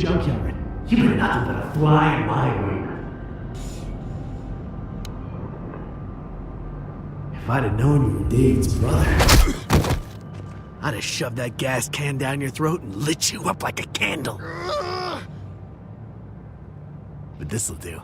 junkyard. You've been nothing but a fly in my wing. If I'd have known you were David's brother, I'd have shoved that gas can down your throat and lit you up like a candle. But this'll do.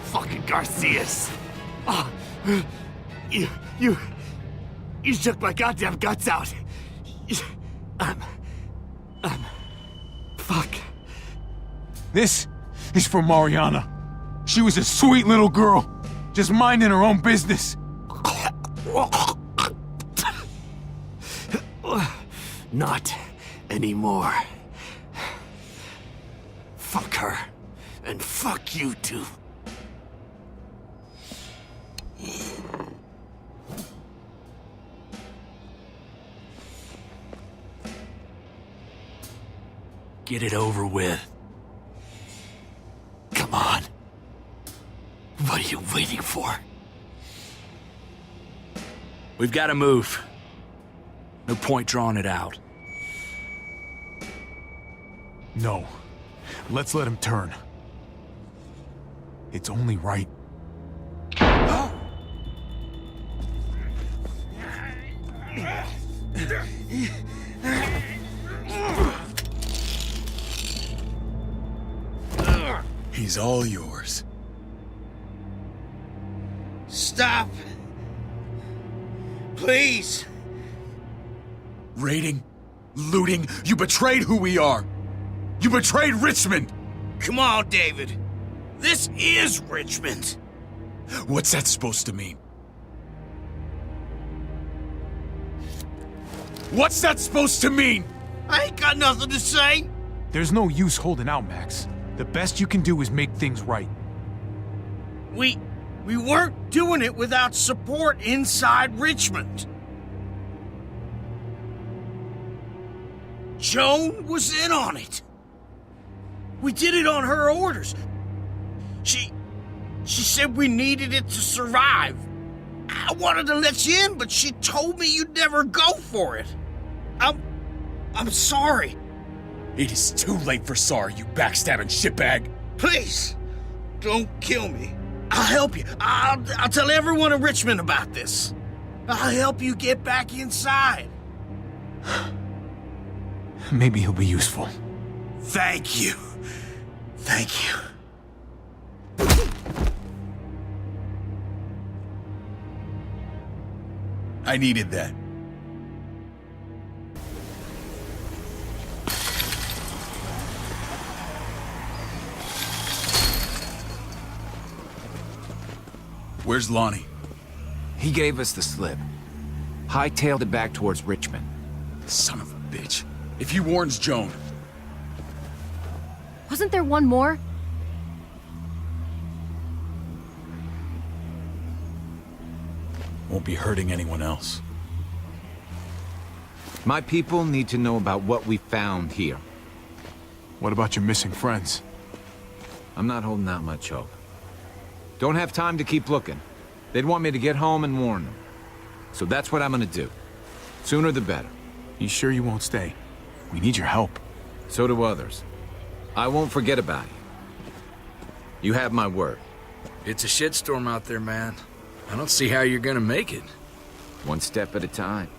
Fucking Garcias. Oh, you shook my goddamn guts out. Fuck. This is for Mariana. She was a sweet little girl, just minding her own business. Not anymore. Fuck her. And fuck you too. Get it over with. Come on. What are you waiting for? We've got to move. No point drawing it out. No. Let's let him turn. It's only right. He's all yours. Stop. Please. Raiding, looting, you betrayed who we are. You betrayed Richmond. Come on, David. This is Richmond. What's that supposed to mean? What's that supposed to mean? I ain't got nothing to say. There's no use holding out, Max. The best you can do is make things right. We weren't doing it without support inside Richmond. Joan was in on it. We did it on her orders. She said we needed it to survive. I wanted to let you in, but she told me you'd never go for it. I'm sorry. It is too late for sorry, you backstabbing shitbag. Please, don't kill me. I'll help you. I'll tell everyone in Richmond about this. I'll help you get back inside. Maybe he'll be useful. Thank you. Thank you. I needed that. Where's Lonnie? He gave us the slip. Hightailed it back towards Richmond. Son of a bitch. If he warns Joan... Wasn't there one more? Won't be hurting anyone else. My people need to know about what we found here. What about your missing friends? I'm not holding out much hope. Don't have time to keep looking. They'd want me to get home and warn them. So that's what I'm gonna do. Sooner the better. You sure you won't stay? We need your help. So do others. I won't forget about you. You have my word. It's a shitstorm out there, man. I don't see how you're gonna make it. One step at a time.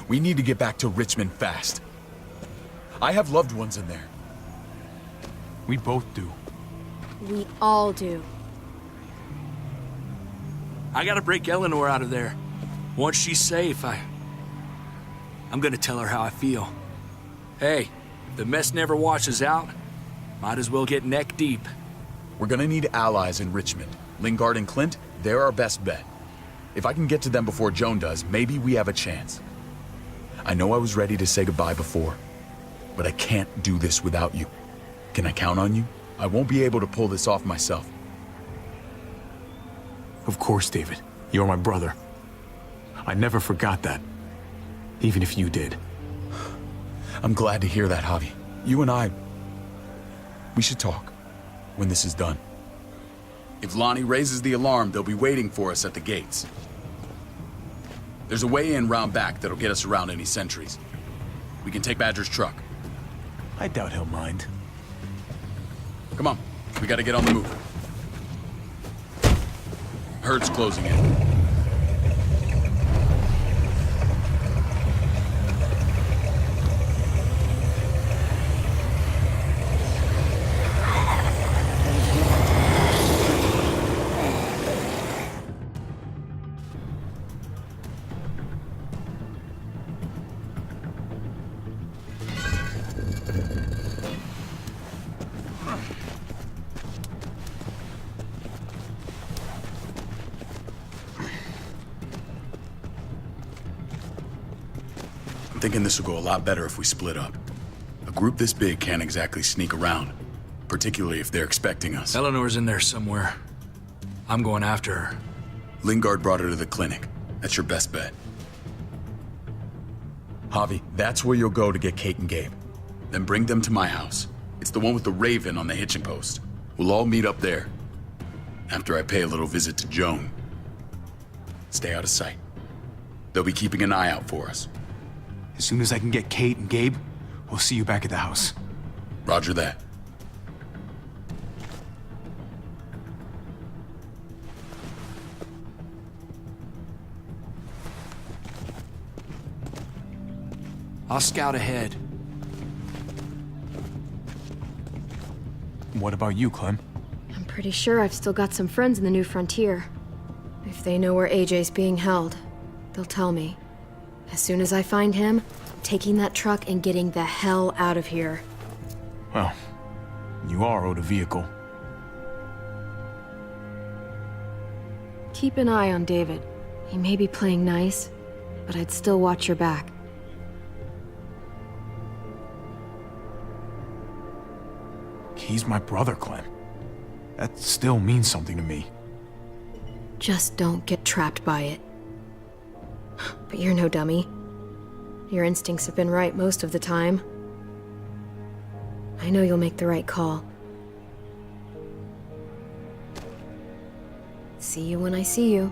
We need to get back to Richmond fast. I have loved ones in there. We both do. We all do. I gotta break Eleanor out of there. Once she's safe, I'm gonna tell her how I feel. Hey, if the mess never washes out, might as well get neck deep. We're gonna need allies in Richmond. Lingard and Clint, they're our best bet. If I can get to them before Joan does, maybe we have a chance. I know I was ready to say goodbye before, but I can't do this without you. Can I count on you? I won't be able to pull this off myself. Of course, David. You're my brother. I never forgot that. Even if you did. I'm glad to hear that, Javi. You and I, we should talk when this is done. If Lonnie raises the alarm, they'll be waiting for us at the gates. There's a way in round back that'll get us around any sentries. We can take Badger's truck. I doubt he'll mind. Come on, we gotta get on the move. Herd's closing in. I'm thinking this will go a lot better if we split up. A group this big can't exactly sneak around, particularly if they're expecting us. Eleanor's in there somewhere. I'm going after her. Lingard brought her to the clinic. That's your best bet. Javi, that's where you'll go to get Kate and Gabe. Then bring them to my house. It's the one with the raven on the hitching post. We'll all meet up there. After I pay a little visit to Joan. Stay out of sight. They'll be keeping an eye out for us. As soon as I can get Kate and Gabe, we'll see you back at the house. Roger that. I'll scout ahead. What about you, Clem? I'm pretty sure I've still got some friends in the New Frontier. If they know where AJ's being held, they'll tell me. As soon as I find him, I'm taking that truck and getting the hell out of here. Well, you are owed a vehicle. Keep an eye on David. He may be playing nice, but I'd still watch your back. He's my brother, Clem. That still means something to me. Just don't get trapped by it. But you're no dummy. Your instincts have been right most of the time. I know you'll make the right call. See you when I see you.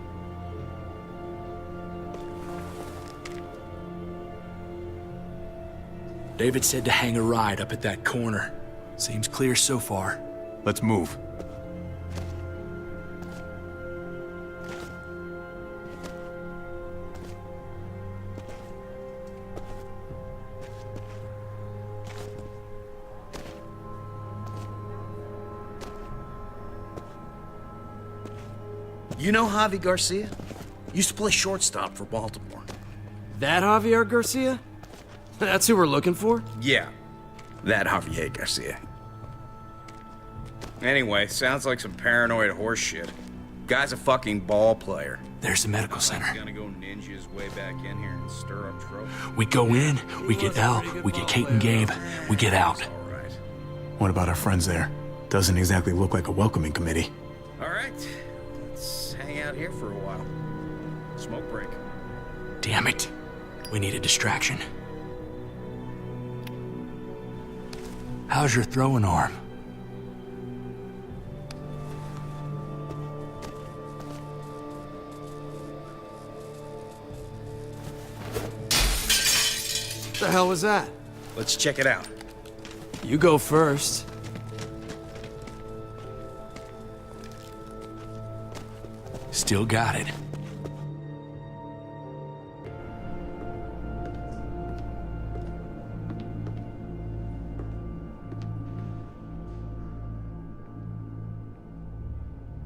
David said to hang a ride up at that corner. Seems clear so far. Let's move. You know Javi Garcia? Used to play shortstop for Baltimore. That Javier Garcia? That's who we're looking for? Yeah, that Javier Garcia. Anyway, sounds like some paranoid horse shit. Guy's a fucking ball player. There's the medical center. He's gonna go ninja his way back in here and stir up trouble. We go in, we get Elle, we get Kate and Gabe, we get out. What about our friends there? Doesn't exactly look like a welcoming committee. All right, let's hang out here for a while. Smoke break. Damn it. We need a distraction. How's your throwing arm? What the hell was that? Let's check it out. You go first. Still got it.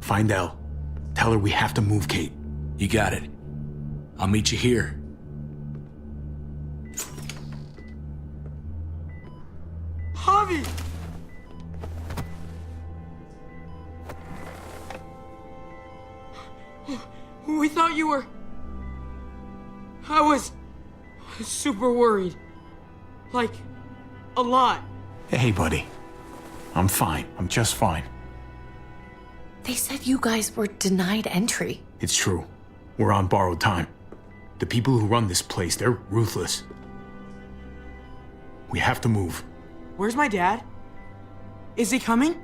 Find Elle. Tell her we have to move Kate. You got it. I'll meet you here. Javi! We thought you were... I was super worried. Like, a lot. Hey, buddy. I'm fine. I'm just fine. They said you guys were denied entry. It's true. We're on borrowed time. The people who run this place, they're ruthless. We have to move. Where's my dad? Is he coming?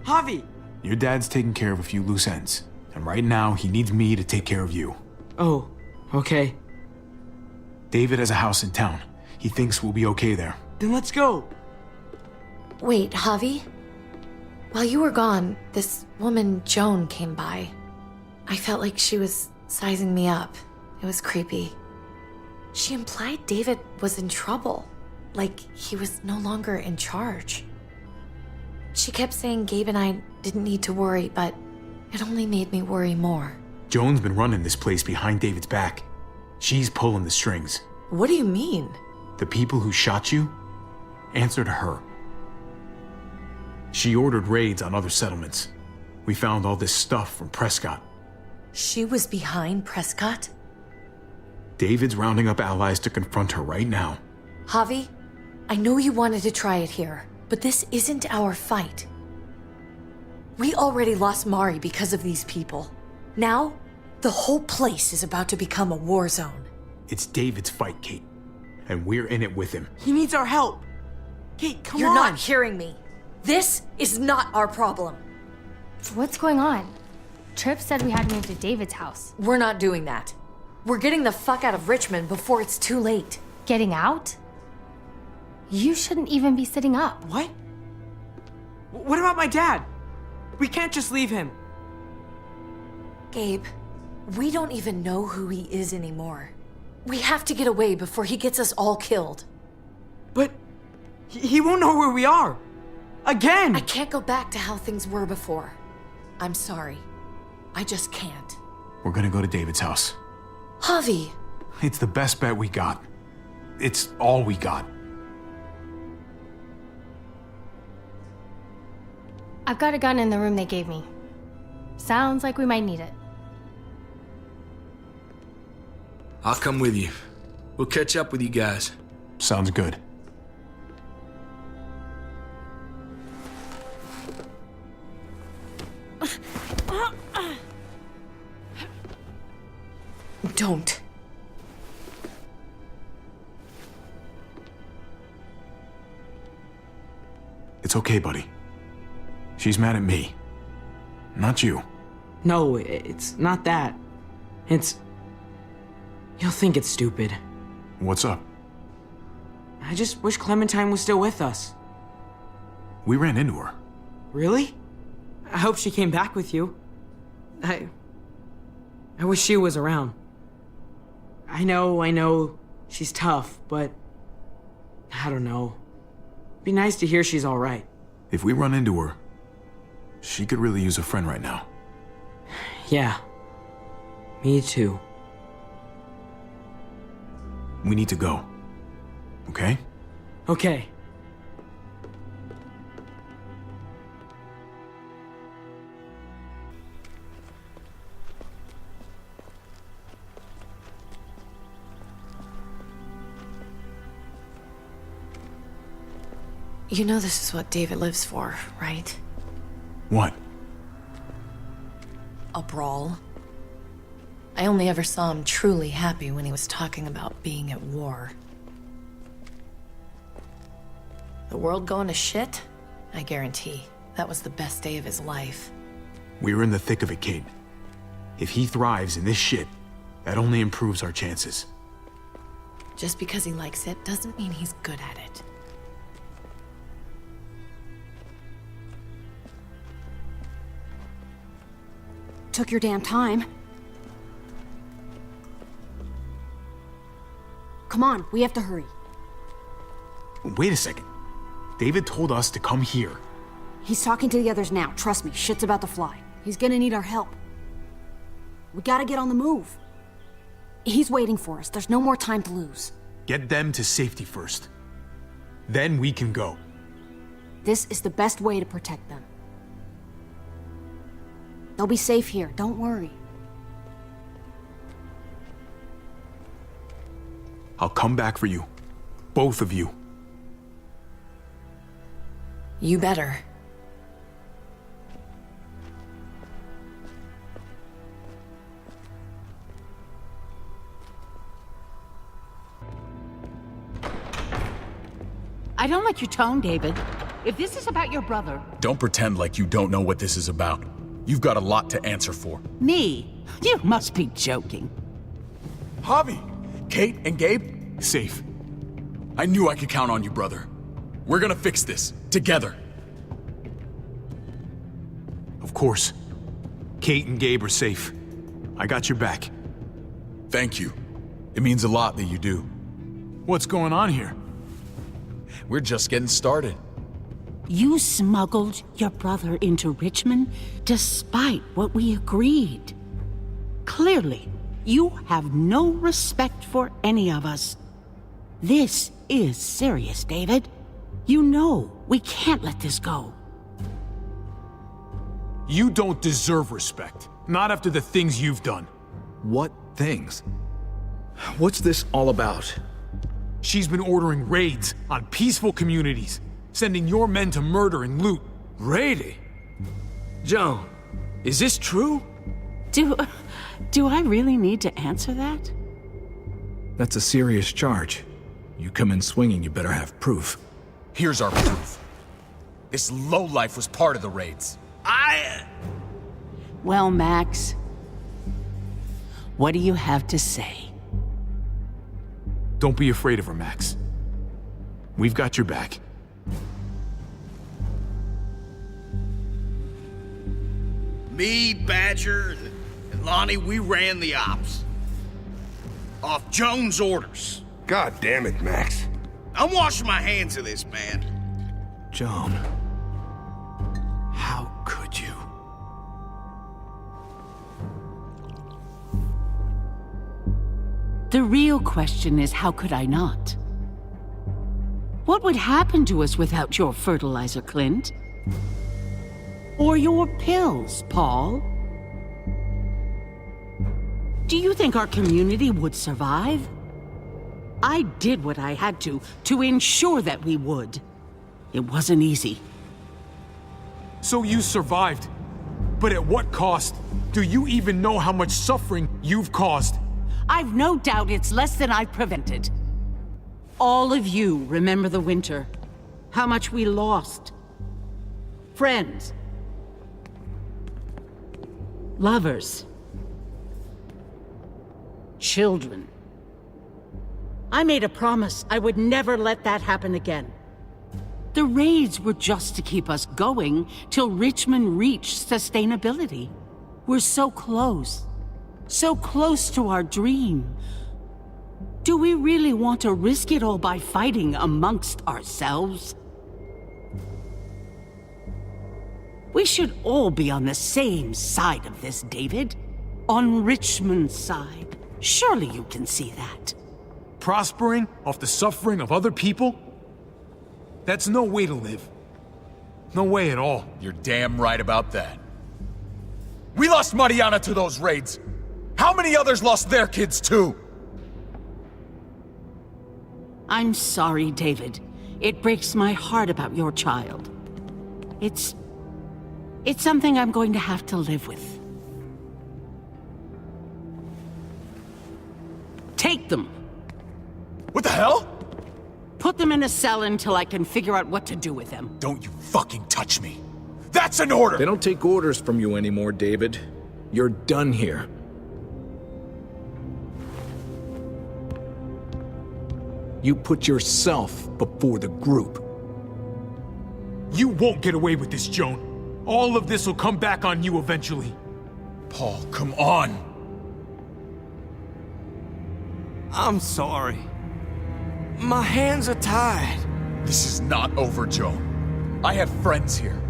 Javi! Your dad's taking care of a few loose ends, and right now he needs me to take care of you. Oh, okay. David has a house in town. He thinks we'll be okay there. Then let's go. Wait, Javi? While you were gone, this woman, Joan, came by. I felt like she was sizing me up. It was creepy. She implied David was in trouble, like he was no longer in charge. She kept saying Gabe and I didn't need to worry, but it only made me worry more. Joan's been running this place behind David's back. She's pulling the strings. What do you mean? The people who shot you answered her. She ordered raids on other settlements. We found all this stuff from Prescott. She was behind Prescott? David's rounding up allies to confront her right now. Javi, I know you wanted to try it here, but this isn't our fight. We already lost Mari because of these people. Now, the whole place is about to become a war zone. It's David's fight, Kate. And we're in it with him. He needs our help. Kate, come on. You're not hearing me. This is not our problem. What's going on? Tripp said we had to move to David's house. We're not doing that. We're getting the fuck out of Richmond before it's too late. Getting out? You shouldn't even be sitting up. What? What about my dad? We can't just leave him. Gabe, we don't even know who he is anymore. We have to get away before he gets us all killed. But he won't know where we are. Again! I can't go back to how things were before. I'm sorry. I just can't. We're gonna go to David's house. Javi! It's the best bet we got. It's all we got. I've got a gun in the room they gave me. Sounds like we might need it. I'll come with you. We'll catch up with you guys. Sounds good. Don't. It's okay, buddy. She's mad at me. Not you. No, it's not that. It's... You'll think it's stupid. What's up? I just wish Clementine was still with us. We ran into her. Really? I hope she came back with you. I wish she was around. I know, she's tough, but... I don't know. It'd be nice to hear she's alright. If we run into her, she could really use a friend right now. Yeah. Me too. We need to go. Okay? Okay. You know this is what David lives for, right? What? A brawl. I only ever saw him truly happy when he was talking about being at war. The world going to shit? I guarantee that was the best day of his life. We're in the thick of it, Kate. If he thrives in this shit, that only improves our chances. Just because he likes it doesn't mean he's good at it. Took your damn time. Come on, we have to hurry. Wait a second. David told us to come here. He's talking to the others now. Trust me, shit's about to fly. He's gonna need our help. We gotta get on the move. He's waiting for us. There's no more time to lose. Get them to safety first. Then we can go. This is the best way to protect them. They'll be safe here, don't worry. I'll come back for you. Both of you. You better. don't like your tone, David. If this is about your brother... Don't pretend like you don't know what this is about. You've got a lot to answer for. Me? You must be joking. Javi! Kate and Gabe? Safe. I knew I could count on you, brother. We're gonna fix this. Together. Of course. Kate and Gabe are safe. I got your back. Thank you. It means a lot that you do. What's going on here? We're just getting started. You smuggled your brother into Richmond despite what we agreed. Clearly, you have no respect for any of us. This is serious, David. You know we can't let this go. You don't deserve respect. Not after the things you've done. What things? What's this all about? She's been ordering raids on peaceful communities, sending your men to murder and loot. Raiding? Joan, is this true? Do I really need to answer that? That's a serious charge. You come in swinging, you better have proof. Here's our proof. This lowlife was part of the raids. Well, Max, what do you have to say? Don't be afraid of her, Max. We've got your back. Me, Badger, and Lonnie, we ran the ops. Off Joan's orders. God damn it, Max. I'm washing my hands of this, man. Joan. How could you? The real question is, how could I not? What would happen to us without your fertilizer, Clint? Or your pills, Paul? Do you think our community would survive? I did what I had to ensure that we would. It wasn't easy. So you survived. But at what cost? Do you even know how much suffering you've caused? I've no doubt it's less than I've prevented. All of you remember the winter. How much we lost. Friends. Lovers. Children. I made a promise I would never let that happen again. The raids were just to keep us going till Richmond reached sustainability. We're so close. So close to our dream. Do we really want to risk it all by fighting amongst ourselves? We should all be on the same side of this, David. On Richmond's side. Surely you can see that. Prospering off the suffering of other people? That's no way to live. No way at all. You're damn right about that. We lost Mariana to those raids. How many others lost their kids too? I'm sorry, David. It breaks my heart about your child. It's something I'm going to have to live with. Take them. What the hell? Put them in a cell until I can figure out what to do with them. Don't you fucking touch me. That's an order! They don't take orders from you anymore, David. You're done here. You put yourself before the group. You won't get away with this, Joan. All of this will come back on you eventually. Paul, come on! I'm sorry. My hands are tied. This is not over, Joan. I have friends here.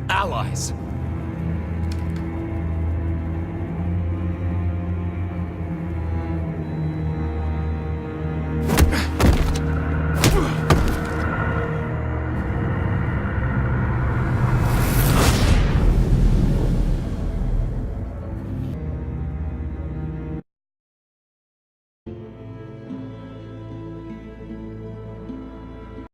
Allies.